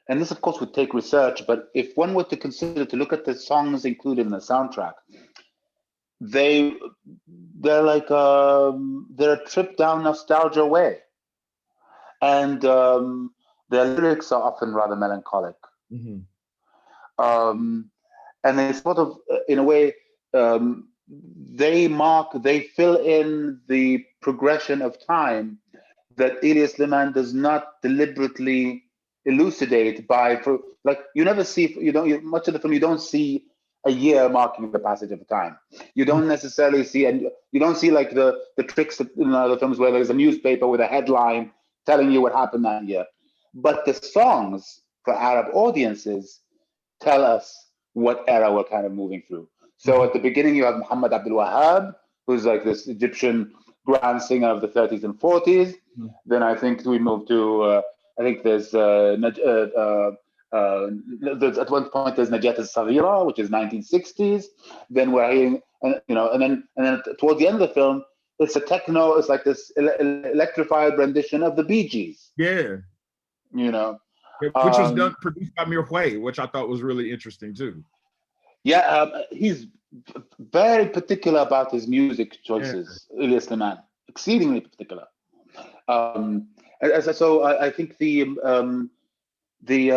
and this of course would take research, but if one were to consider to look at the songs included in the soundtrack, they're like they're a trip down nostalgia way, and their lyrics are often rather melancholic. and they sort of, in a way, they fill in the progression of time that Elia Suleiman does not deliberately elucidate like you never see, much of the film, you don't see a year marking the passage of time. You don't necessarily see, and you don't see like the tricks in other films where there's a newspaper with a headline telling you what happened that year. But the songs for Arab audiences tell us what era we're kind of moving through. So at the beginning, you have Muhammad Abdul Wahab, who's like this Egyptian grand singer of the 30s and 40s. Then I think we move to, I think there's, at one point there's Najat al-Saghira, which is 1960s. Then we're hearing, and then towards the end of the film, it's it's like this electrified rendition of the Bee Gees. Yeah. Which was produced by Mir Way, which I thought was really interesting too. Yeah, he's very particular about his music choices, Elia Suleiman, exceedingly particular. So I think again, there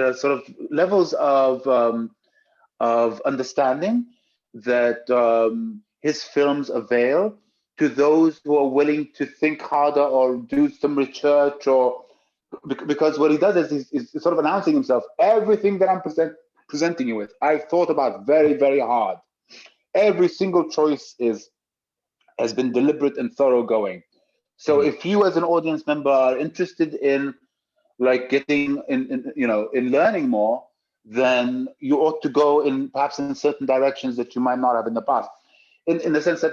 are sort of levels of understanding that his films avail to those who are willing to think harder or do some research, or because what he does is he's sort of announcing himself. Everything that I'm presenting you with, I've thought about very, very hard. Every single choice has been deliberate and thoroughgoing. So if you as an audience member are interested in like getting in learning more, then you ought to go perhaps in certain directions that you might not have in the past. In the sense that,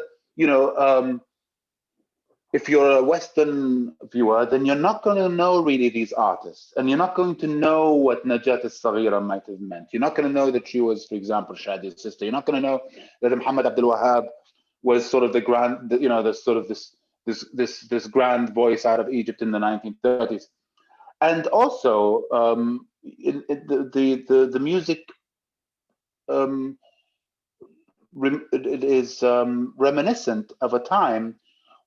if you're a Western viewer, then you're not going to know really these artists, and you're not going to know what Najat al-Saghira might have meant. You're not going to know that she was, for example, Shadi's sister. You're not going to know that Muhammad Abdul Wahab was sort of the grand, this grand voice out of Egypt in the 1930s. And also, the music it is reminiscent of a time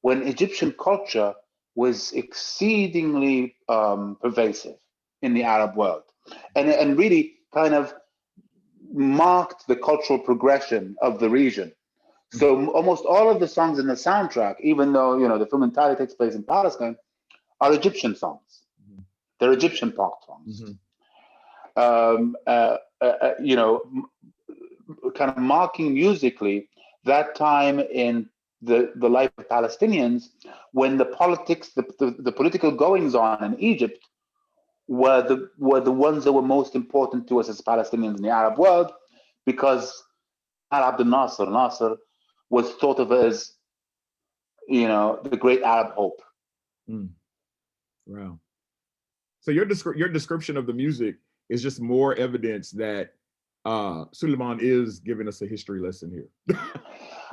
when Egyptian culture was exceedingly pervasive in the Arab world, and really kind of marked the cultural progression of the region. So almost all of the songs in the soundtrack, even though the film entirely takes place in Palestine, are Egyptian songs. They're Egyptian pop songs. Kind of marking musically that time in the life of Palestinians, when the politics, the political goings on in Egypt were the ones that were most important to us as Palestinians in the Arab world, because Abdel Nasser was thought of as, the great Arab hope. Wow. So your description of the music is just more evidence that Suleiman is giving us a history lesson here.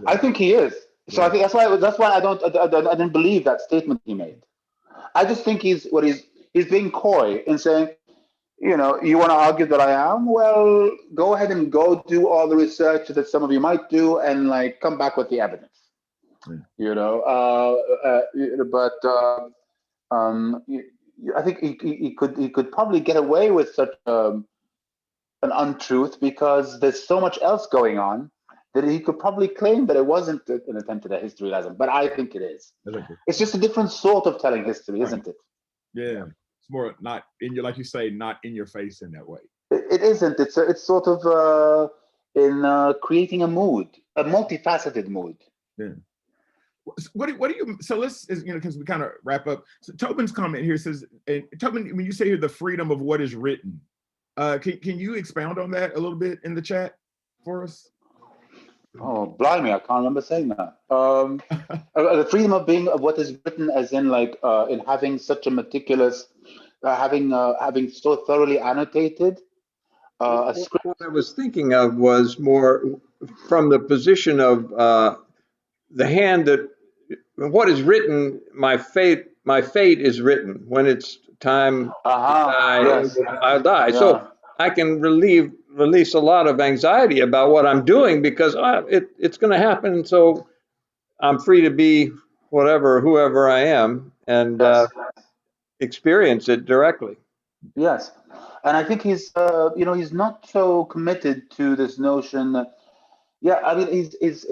I think he is. So I think that's why I didn't believe that statement he made. I just think he's being coy in saying, you want to argue that I am? Well, go ahead and go do all the research that some of you might do, and like come back with the evidence. I think he could probably get away with such an untruth because there's so much else going on that he could probably claim that it wasn't an attempt at a history lesson. But I think it is. It's just a different sort of telling history, isn't it? Yeah. It's more not in your, like you say, not in your face in that way. It isn't. It's sort of in creating a mood, a multifaceted mood. Yeah. What do you? So let's, because we kind of wrap up. So Tobin's comment here says, Tobin, when you say here the freedom of what is written, can you expound on that a little bit in the chat for us? Oh, blimey, I can't remember saying that. The freedom of what is written, as in like in having such a meticulous, having so thoroughly annotated a script. What I was thinking of was more from the position of the hand that what is written, my fate is written. When it's time to die, yes. I'll die. Yeah. So I can release a lot of anxiety about what I'm doing because it's going to happen. So I'm free to be whoever I am, and experience it directly. Yes, And I think he's he's not so committed to this notion that, yeah, I mean, he's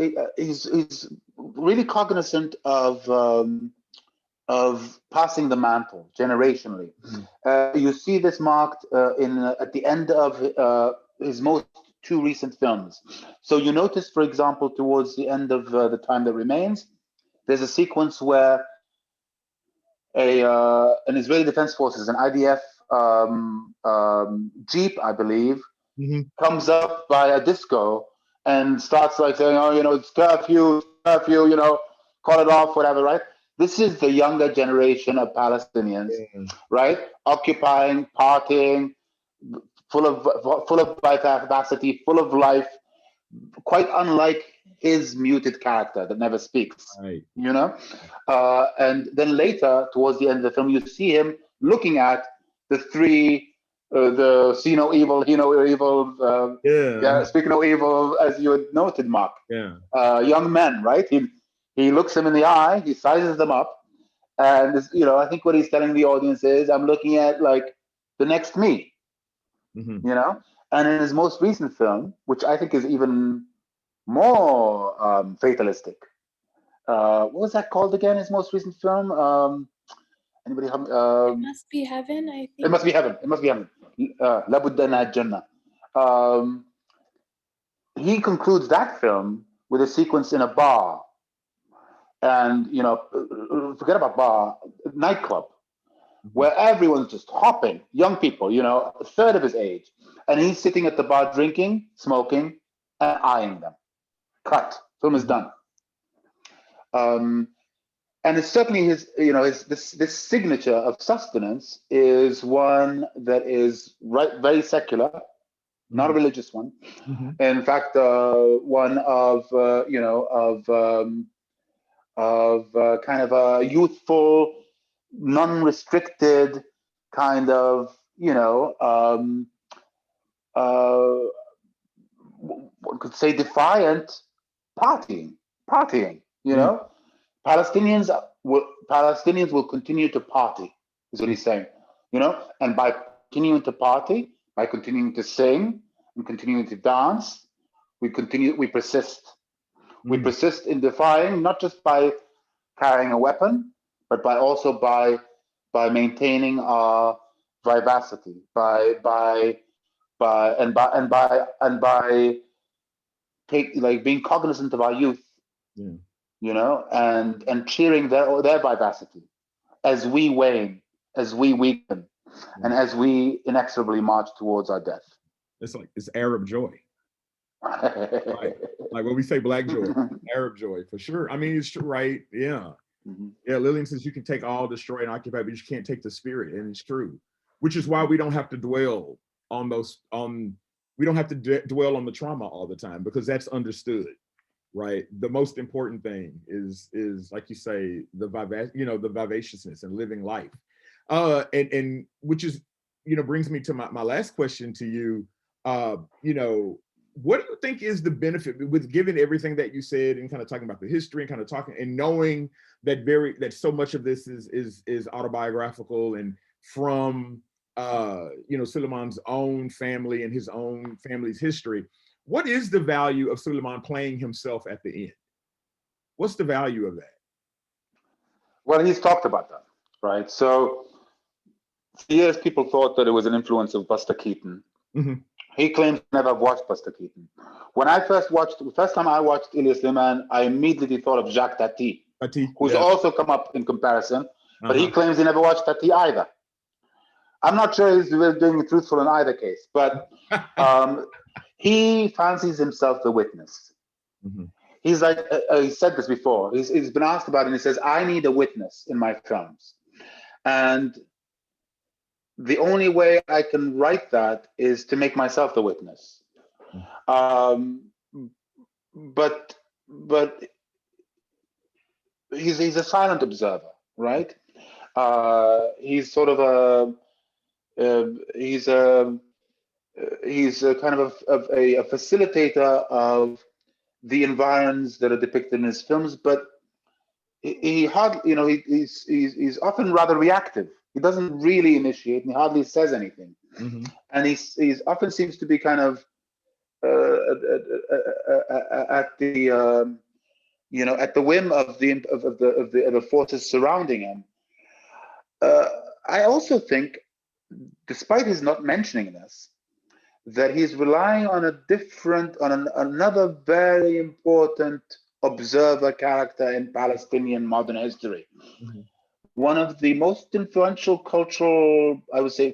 really cognizant of passing the mantle generationally. You see this marked at the end of his most two recent films. So you notice, for example, towards the end of The Time That Remains, there's a sequence where an Israeli Defense Forces, an IDF jeep, I believe, comes up by a disco and starts like saying, oh, it's curfew, call it off, whatever, right? This is the younger generation of Palestinians, right? Occupying, partying, full of vivacity, full of life, quite unlike his muted character that never speaks, right. And then later, towards the end of the film, you see him looking at the three, the see no evil, hear no evil, speak no evil, as you had noted, Mark. Young men, right? He looks them in the eye, he sizes them up, and I think what he's telling the audience is, I'm looking at like the next me, And in his most recent film, which I think is even more fatalistic, what was that called again? His most recent film? Anybody have? It Must Be Heaven, I think. It Must Be Heaven. It Must Be Heaven. La Budda Jannah. He concludes that film with a sequence in a bar, and forget about bar, nightclub, where everyone's just hopping, young people, a third of his age, and he's sitting at the bar drinking, smoking, and eyeing them. Cut. Film is done. And it's certainly this signature of sustenance is one that is very secular, not a religious one. In fact, one of kind of a youthful, non-restricted kind of one could say defiant partying. Palestinians will continue to party, is what he's saying, and by continuing to party, by continuing to sing and continuing to dance, we persist. We persist in defying, not just by carrying a weapon, but also by maintaining our vivacity, by being cognizant of our youth, and cheering their vivacity as we wane, as we weaken, and as we inexorably march towards our death. It's Arab joy. Right. Like when we say black joy, Arab joy, for sure. I mean, it's true, right? Yeah. Yeah, Lillian says you can take all, destroy, and occupy, but you can't take the spirit, and it's true. Which is why we don't have to dwell on we don't have to dwell on the trauma all the time, because that's understood, right? The most important thing is like you say, the vivaciousness and living life. And which is, brings me to my last question to you. What do you think is the benefit with given everything that you said and kind of talking about the history and kind of talking and knowing that so much of this is autobiographical and from Suleiman's own family and his own family's history? What is the value of Suleiman playing himself at the end? What's the value of that? Well, he's talked about that, right? So for years, people thought that it was an influence of Buster Keaton. He claims to never have watched Buster Keaton. When the first time I watched Elia Suleiman, I immediately thought of Jacques Tati, who's also come up in comparison, but he claims he never watched Tati either. I'm not sure he's being truthful in either case, but he fancies himself the witness. He's like, he said this before, he's been asked about it, and he says, I need a witness in my films. And the only way I can write that is to make myself the witness. But he's a silent observer, right? He's sort of he's a kind of a facilitator of the environs that are depicted in his films, but he hardly, he's often rather reactive. He doesn't really initiate, and he hardly says anything. And he's often seems to be kind of at the at the whim of the forces surrounding him. I also think, despite his not mentioning this, that he's relying on another very important observer character in Palestinian modern history. One of the most influential cultural, I would say,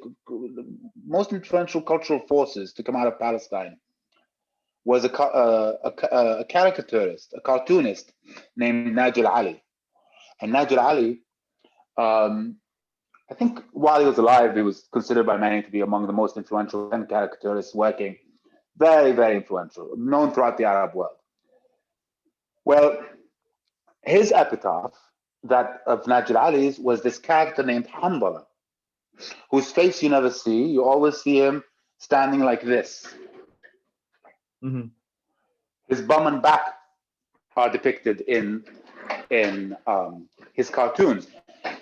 most influential cultural forces to come out of Palestine was a caricaturist, a cartoonist named Najil Ali. And Najil Ali, I think while he was alive, he was considered by many to be among the most influential caricaturists working. Very, very influential, known throughout the Arab world. Well, his epitaph, that of Najil Ali's, was this character named Hanbala, whose face you never see. You always see him standing like this. His bum and back are depicted in his cartoons.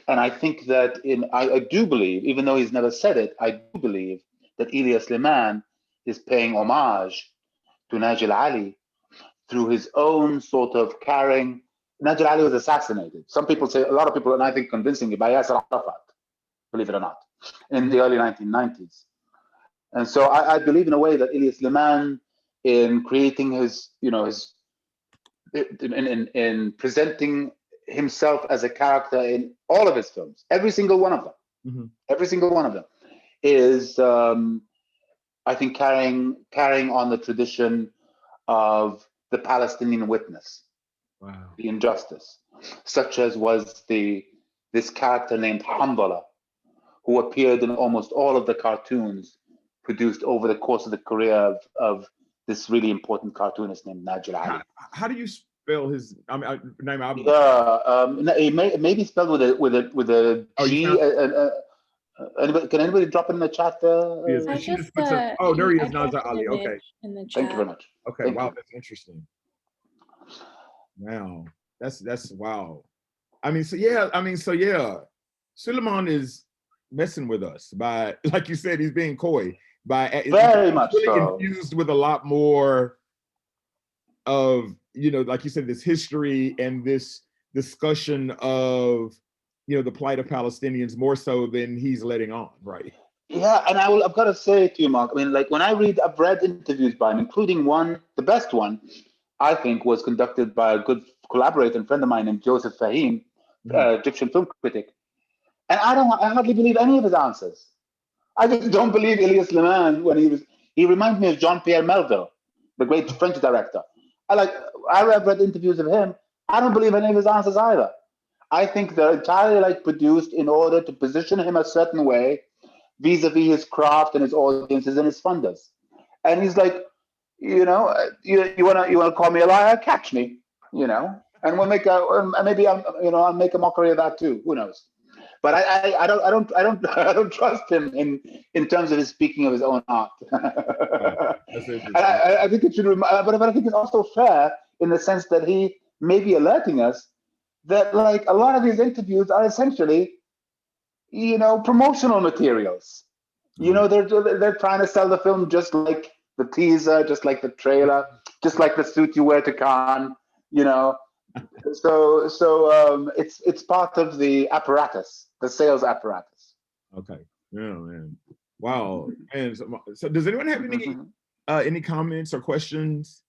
And I think that I do believe, even though he's never said it, I do believe that Elia Suleiman is paying homage to Najil Ali through his own sort of carrying. Najil Ali was assassinated. Some people say, a lot of people, and I think convincingly, by Yasser Arafat, believe it or not, in the early 1990s. And so I believe in a way that Elia Suleiman, in creating in presenting himself as a character in all of his films, every single one of them, every single one of them, is I think carrying on the tradition of the Palestinian witness, the injustice, such as was this character named Hanbala, who appeared in almost all of the cartoons produced over the course of the career of this really important cartoonist named Najil Ali. How do you spell his name? It may be spelled with a G. Can anybody drop it in the chat? I just oh, there he is, Najil Ali. Okay. In the chat. Thank you very much. Okay, wow, that's interesting. Wow, that's wow. Suleiman is messing with us by, like you said, he's being coy. Very much really so. Infused with a lot more of, like you said, this history and this discussion of, the plight of Palestinians more so than he's letting on, right? Yeah, and I've got to say to you, Mark, I mean, like when I've read interviews by him, including one, the best one, I think, was conducted by a good collaborator and friend of mine named Joseph Fahim, Egyptian film critic. And I hardly believe any of his answers. I just don't believe Elia Suleiman he reminds me of Jean-Pierre Melville, the great French director. I've read interviews of him. I don't believe any of his answers either. I think they're entirely produced in order to position him a certain way vis-a-vis his craft and his audiences and his funders. And he's like, you wanna call me a liar? Catch me, and we'll make maybe I'll make a mockery of that too. Who knows? But I don't trust him in terms of his speaking of his own art. I think it should, but I think it's also fair in the sense that he may be alerting us that a lot of these interviews are essentially, promotional materials. They're trying to sell the film just like the teaser, just like the trailer, just like the suit you wear to Cannes, So it's part of the apparatus, the sales apparatus. Okay. Yeah, man. Wow. And so does anyone have any comments or questions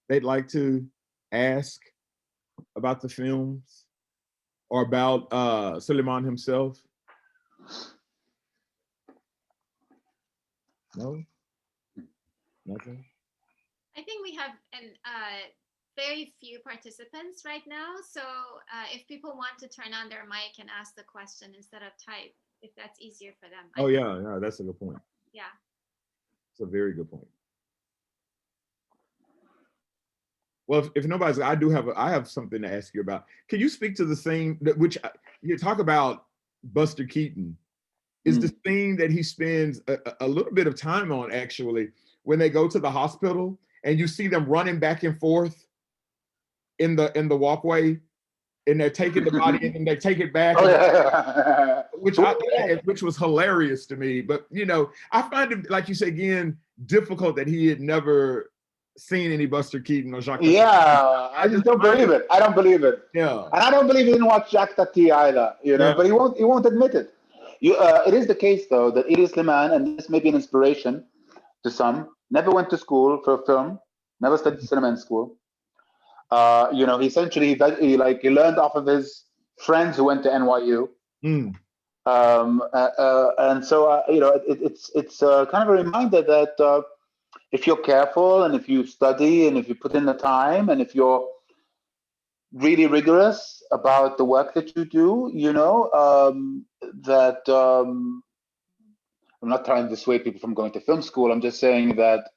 they'd like to ask about the films or about Suleiman himself? No? Nothing? I think we have very few participants right now. So if people want to turn on their mic and ask the question instead of type, if that's easier for them. Oh, yeah, that's a good point. Yeah. It's a very good point. Well, if nobody's, I have something to ask you about. Can you speak to the scene which you talk about Buster Keaton? Is the scene that he spends a little bit of time on, actually, when they go to the hospital and you see them running back and forth in the walkway, and they're taking the body and then they take it back, which was hilarious to me. But you know, I find it, like you say again, difficult that he had never seen any Buster Keaton or Jacques Tati. Yeah, I just don't believe it. I don't believe it. Yeah, and I don't believe he didn't watch Jacques Tati either. You know, Yeah. but he won't admit it. It is the case though that Elia Suleiman, and this may be an inspiration to some, never went to school for film, never studied cinema in school. You know, he essentially he learned off of his friends who went to NYU. Mm. And so you know, it's kind of a reminder that if you're careful and if you study and if you put in the time and if you're really rigorous about the work that you do, you know, that I'm not trying to dissuade people from going to film school. I'm just saying that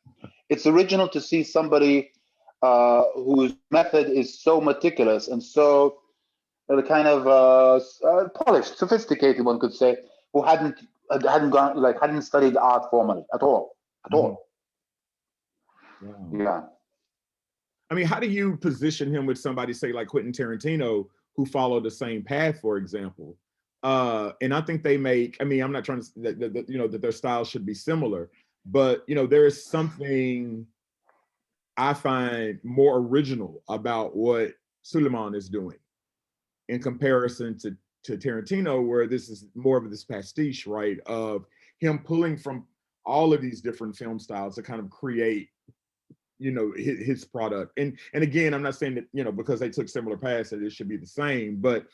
it's original to see somebody whose method is so meticulous and so kind of polished, sophisticated, one could say, who hadn't studied art formally at all. Yeah. I mean, how do you position him with somebody, say, like Quentin Tarantino, who followed the same path, for example? And I think they make, I mean, I'm not trying to, that their styles should be similar, but, you know, there is something I find more original about what Suleiman is doing in comparison to Tarantino, where this is more of this pastiche, right, of him pulling from all of these different film styles to kind of create, you know, his product. And again, I'm not saying that, you know, because they took similar paths that it should be the same, but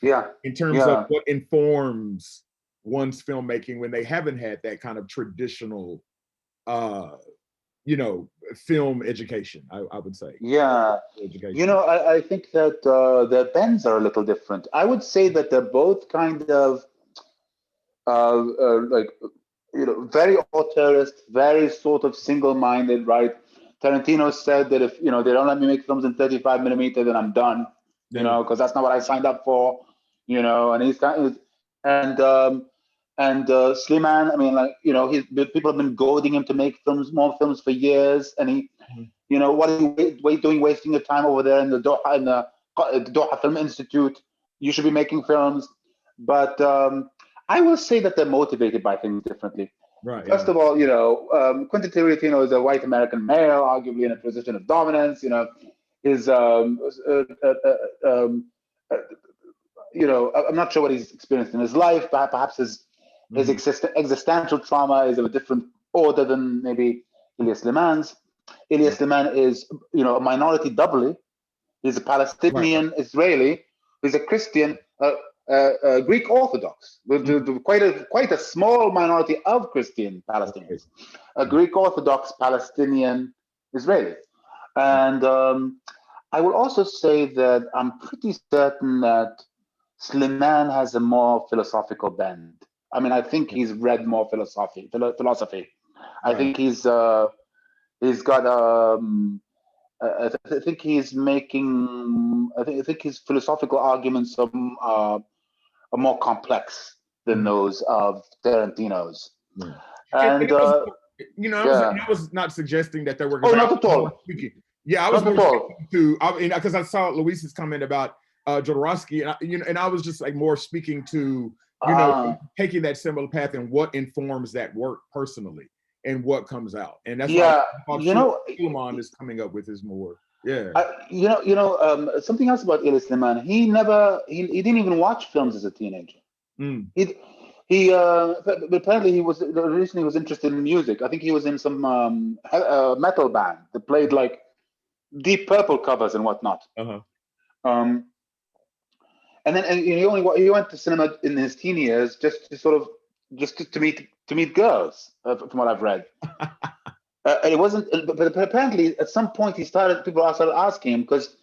in terms of what informs one's filmmaking when they haven't had that kind of traditional you know, film education, I would say. Yeah, education. You know, I think that the bends are a little different. I would say that they're both kind of like, you know, very auteurist, very sort of single-minded, right? Tarantino said that if, you know, they don't let me make films in 35 millimeter, then I'm done, you know, because that's not what I signed up for, you know. And he's kind of, and Suleiman, I mean, like, you know, people have been goading him to make more films for years, and he, you know, what are you doing, wasting your time over there in the Doha Film Institute? You should be making films. But I will say that they're motivated by things differently. Right. First of all, you know, Quentin Tarantino is a white American male, arguably in a position of dominance. You know, his you know, I'm not sure what he's experienced in his life, but perhaps his existential trauma is of a different order than maybe Elia Suleiman's. Elia Suleiman is, you know, a minority doubly. He's a Palestinian Israeli. He's a Christian, Greek Orthodox, with quite a small minority of Christian Palestinians. A Greek Orthodox Palestinian Israeli. And I will also say that I'm pretty certain that Suleiman has a more philosophical bend. I mean, I think he's read more philosophy. I think he's got I think he's making. I think his philosophical arguments are more complex than those of Tarantino's. And you know, I was not suggesting that there were. Oh, not at all. Yeah, I was more speaking to, because I saw Luis's comment about Jodorowsky, and you know, and I was just like more speaking to, you know, taking that similar path and what informs that work personally and what comes out, and that's why you know, Suleiman is coming up with his more. Yeah. You know, something else about Elia Suleiman. He didn't even watch films as a teenager. But apparently he was originally interested in music. I think he was in some metal band that played like Deep Purple covers and whatnot. And then he went to cinema in his teen years just to meet girls, from what I've read. And it wasn't, but apparently at some point people started asking him, because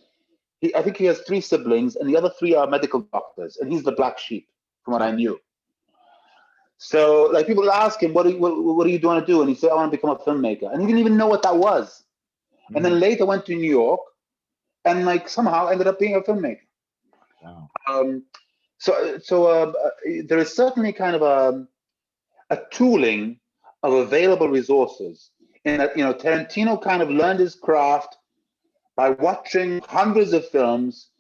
I think he has 3 siblings and the other 3 are medical doctors, and he's the black sheep, from what I knew. So like people would ask him, what do you want to do? And he said, I want to become a filmmaker. And he didn't even know what that was. And then later went to New York and like somehow ended up being a filmmaker. Wow. So there is certainly kind of a tooling of available resources, in that, you know, Tarantino kind of learned his craft by watching hundreds of films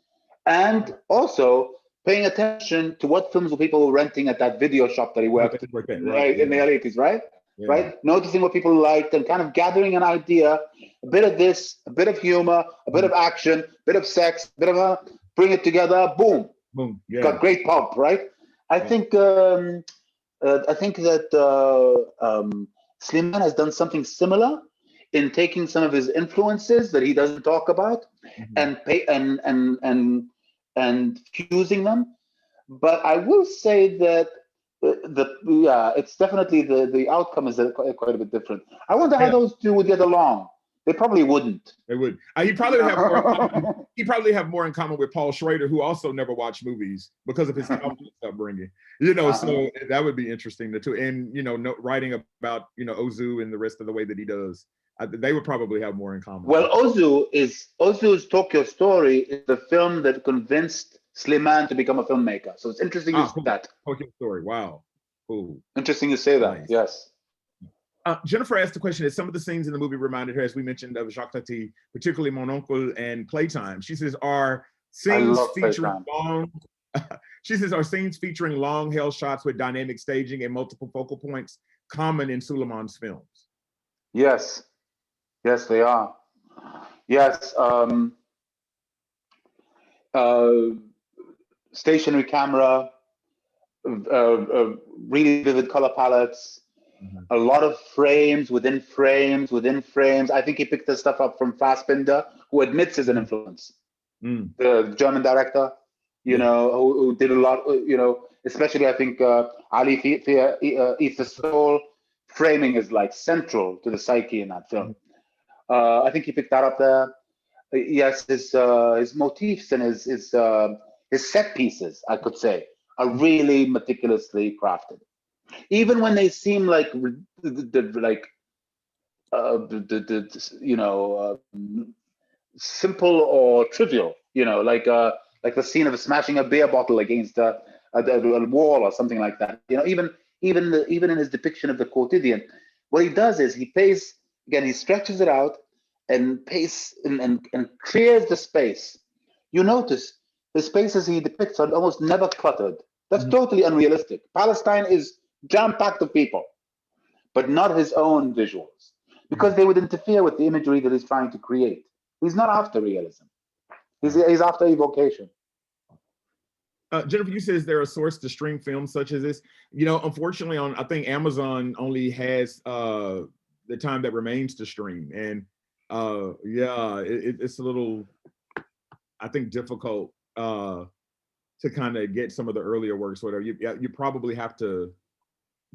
and also paying attention to what films were people renting at that video shop that he worked in the 80s, right? Yeah. Right? Noticing what people liked and kind of gathering an idea, a bit of this, a bit of humor, a bit of action, a bit of sex, a bit of bring it together, boom. Boom. Yeah. Got great pulp, right? I think that Suleiman has done something similar in taking some of his influences that he doesn't talk about and fusing them. But I will say that it's definitely the outcome is quite a bit different. I wonder how those two would get along. They probably wouldn't. They would. He probably have more. He probably have more in common with Paul Schrader, who also never watched movies because of his upbringing. So that would be interesting too. And writing about Ozu and the rest of the way that he does, they would probably have more in common. Well, Ozu's Tokyo Story is the film that convinced Suleiman to become a filmmaker. So it's interesting you say that. Tokyo Story. Wow. Cool. Interesting you say that. Nice. Yes. Jennifer asked the question that some of the scenes in the movie reminded her, as we mentioned, of Jacques Tati, particularly Mon Oncle and Playtime. She says, are scenes featuring long? She says, are scenes featuring long held shots with dynamic staging and multiple focal points common in Suleiman's films? Yes, they are. Yes, stationary camera, really vivid color palettes. A lot of frames within frames within frames. I think he picked this stuff up from Fassbinder, who admits is an influence. The German director, who did a lot, especially I think Ali Eats the Soul. Framing is like central to the psyche in that film. I think he picked that up there. Yes, his motifs and his set pieces, I could say, are really meticulously crafted. Even when they seem like simple or trivial, like the scene of smashing a beer bottle against a wall or something like that. Even in his depiction of the quotidian, what he does is he stretches it out and clears the space. You notice the spaces he depicts are almost never cluttered. That's totally unrealistic. Palestine is jam-packed with people, but not his own visuals, because they would interfere with the imagery that he's trying to create. He's not after realism. He's after evocation. Jennifer, you said, is there a source to stream films such as this? Unfortunately, I think Amazon only has The Time That Remains to stream, and it's a little, I think, difficult to kind of get some of the earlier works. Whatever, you probably have to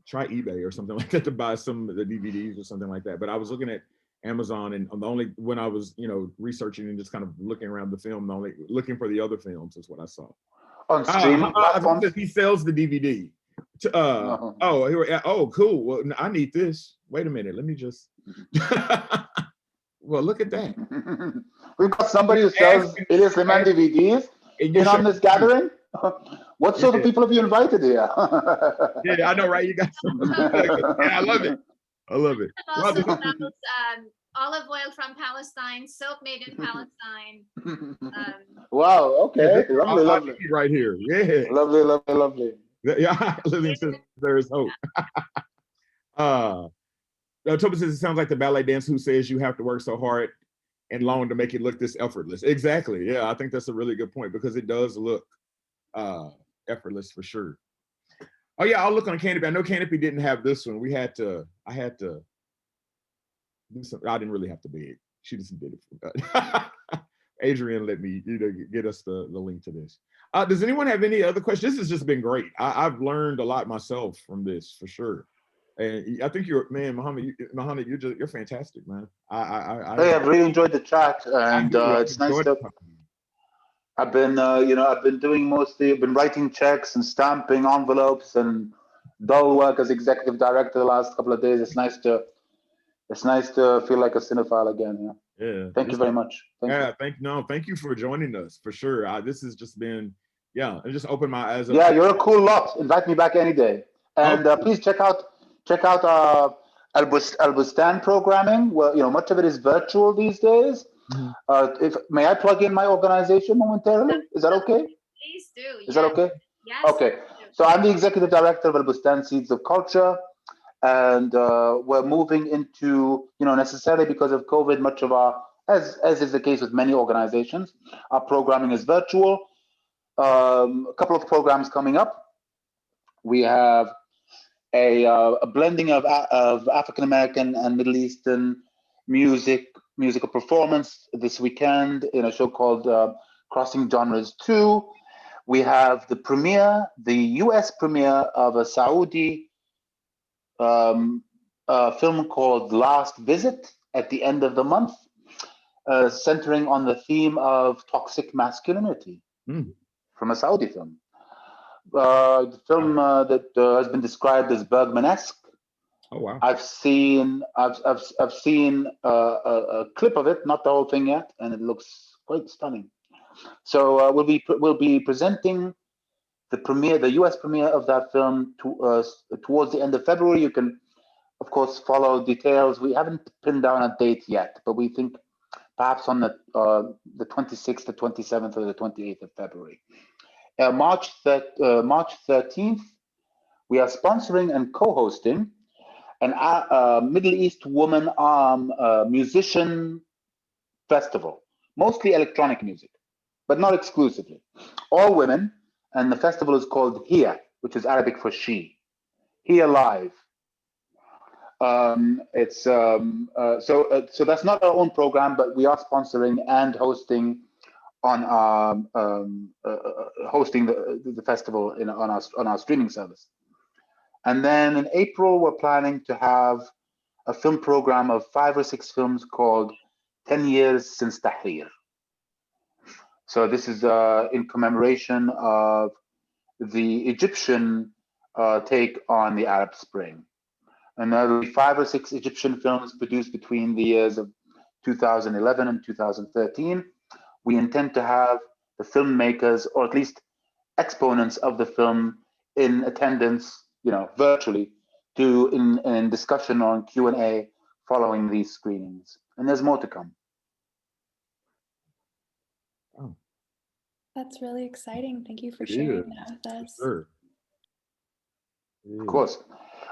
try eBay or something like that to buy some of the DVDs or something like that. But I was looking at Amazon, and when I was researching and just kind of looking around the film, looking for the other films is what I saw. On streaming platforms? He sells the DVD. Oh, cool. Well, I need this. Wait a minute. Let me just. Well, look at that. We've got somebody who sells Elia Suleiman DVDs in on this gathering. What sort of people have you invited here? Yeah, I know, right? You got some. I love it. Also sells olive oil from Palestine, soap made in Palestine. Wow. Okay. Lovely. Right here. Yeah. Lovely. Yeah. Lillian says there is hope. Toby says it sounds like the ballet dancer who says you have to work so hard and long to make it look this effortless. Exactly. Yeah, I think that's a really good point, because it does look effortless for sure. Oh yeah, I'll look on Canopy. I know Canopy didn't have this one. I had to do something. I didn't really have to beg. She just did it. Adrian let me get us the link to this. Does anyone have any other questions? This has just been great. I've learned a lot myself from this for sure. And I think Mohannad, you're fantastic, man. I've really enjoyed the chat, and it's nice to. I've been writing checks and stamping envelopes and dull work as executive director the last couple of days. It's nice to feel like a cinephile again. Yeah. Thank you very much. Thank you for joining us for sure. This has just been, it just opened my eyes up. Yeah, you're a cool lot. Invite me back any day. And please check out Al Bustan programming. Well, much of it is virtual these days. Mhm. May I plug in my organization momentarily? Is that okay? Please do. Is that okay? Yes. Okay. So I'm the executive director of Al Bustan Seeds of Culture, and we're moving into, necessarily because of COVID, much of our, as is the case with many organizations, our programming is virtual. A couple of programs coming up. We have a blending of African American and Middle Eastern musical performance this weekend in a show called Crossing Genres 2. We have the US premiere of a Saudi film called Last Visit at the end of the month, centering on the theme of toxic masculinity from a Saudi film. The film that has been described as Bergman-esque. Oh wow! I've seen a clip of it, not the whole thing yet, and it looks quite stunning. So we'll be presenting the U.S. premiere of that film towards the end of February. You can, of course, follow details. We haven't pinned down a date yet, but we think perhaps on the 26th, the 27th, or the 28th of February. March 13th, we are sponsoring and co-hosting an Middle East woman musician festival, mostly electronic music, but not exclusively. All women, and the festival is called Hia, which is Arabic for she. Hia Live. So that's not our own program, but we are sponsoring and hosting hosting the festival on our streaming service. And then in April, we're planning to have a film program of 5 or 6 films called 10 Years Since Tahrir. So this is in commemoration of the Egyptian take on the Arab Spring. And there will be 5 or 6 Egyptian films produced between the years of 2011 and 2013. We intend to have the filmmakers, or at least exponents of the film, in attendance, virtually, in discussion on Q&A following these screenings. And there's more to come. Oh. That's really exciting. Thank you for sharing that with us. Sure. Of course.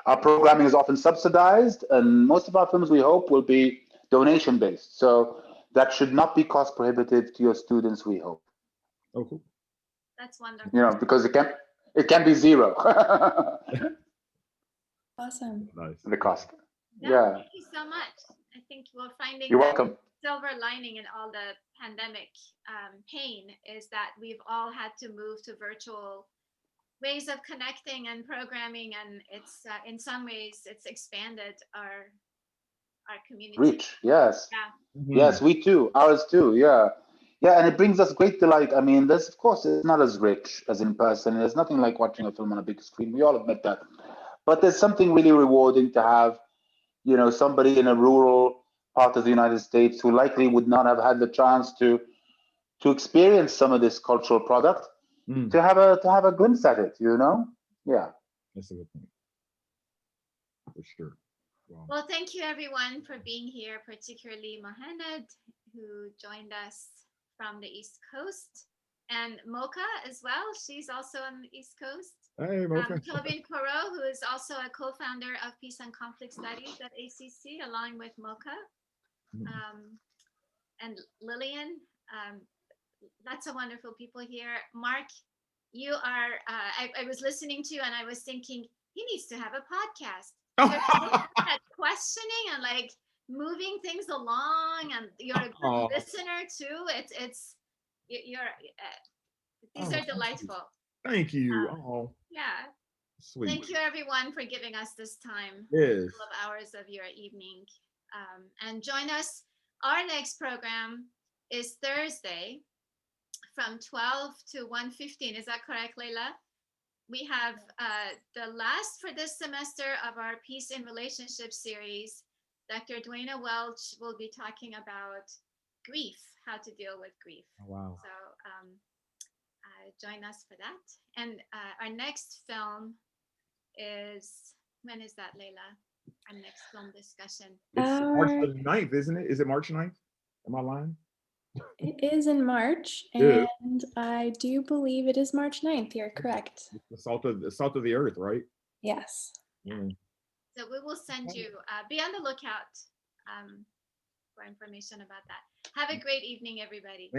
Our programming is often subsidized, and most of our films, we hope, will be donation-based. So that should not be cost prohibitive to your students, we hope. Oh, cool. That's wonderful. Because it can be zero. Awesome. Nice. The cost. Yeah. Thank you so much. I think we're finding You're welcome. Silver lining in all the pandemic pain is that we've all had to move to virtual ways of connecting and programming, and it's in some ways it's expanded our community reach. Yes. Yeah. Mm-hmm. Yes, we too. Ours too. Yeah. Yeah, and it brings us great delight. I mean, this, of course, it's not as rich as in person. There's nothing like watching a film on a big screen. We all admit that. But there's something really rewarding to have, somebody in a rural part of the United States who likely would not have had the chance to experience some of this cultural product, to have a glimpse at it. Yeah. That's a good point. For sure. Wow. Well, thank you everyone for being here, particularly Mohannad, who joined us from the East Coast, and Mocha as well. She's also on the East Coast. Hey, Mocha. Tobin Koro, who is also a co-founder of Peace and Conflict Studies at ACC, along with Mocha, and Lillian. Lots of wonderful people here. Mark, you are, I was listening to you and I was thinking, he needs to have a podcast. At questioning and like moving things along, and you're a good listener too. These are delightful. Thank you. Yeah. Sweet. Thank you everyone for giving us this time. Yes. A couple of hours of your evening. And join us. Our next program is Thursday from 12 to 1:15. Is that correct, Leila? We have the last for this semester of our Peace in Relationships series. Dr. Dwayna Welch will be talking about grief, how to deal with grief. Oh, wow. So join us for that. And our next film is, when is that, Leila? Our next film discussion. It's March the 9th, isn't it? Is it March 9th? Am I lying? It is in March, Yeah. and I do believe it is March 9th. You're correct. The salt of the earth, right? Yes. Mm. So we will send you, be on the lookout for information about that. Have a great evening, everybody.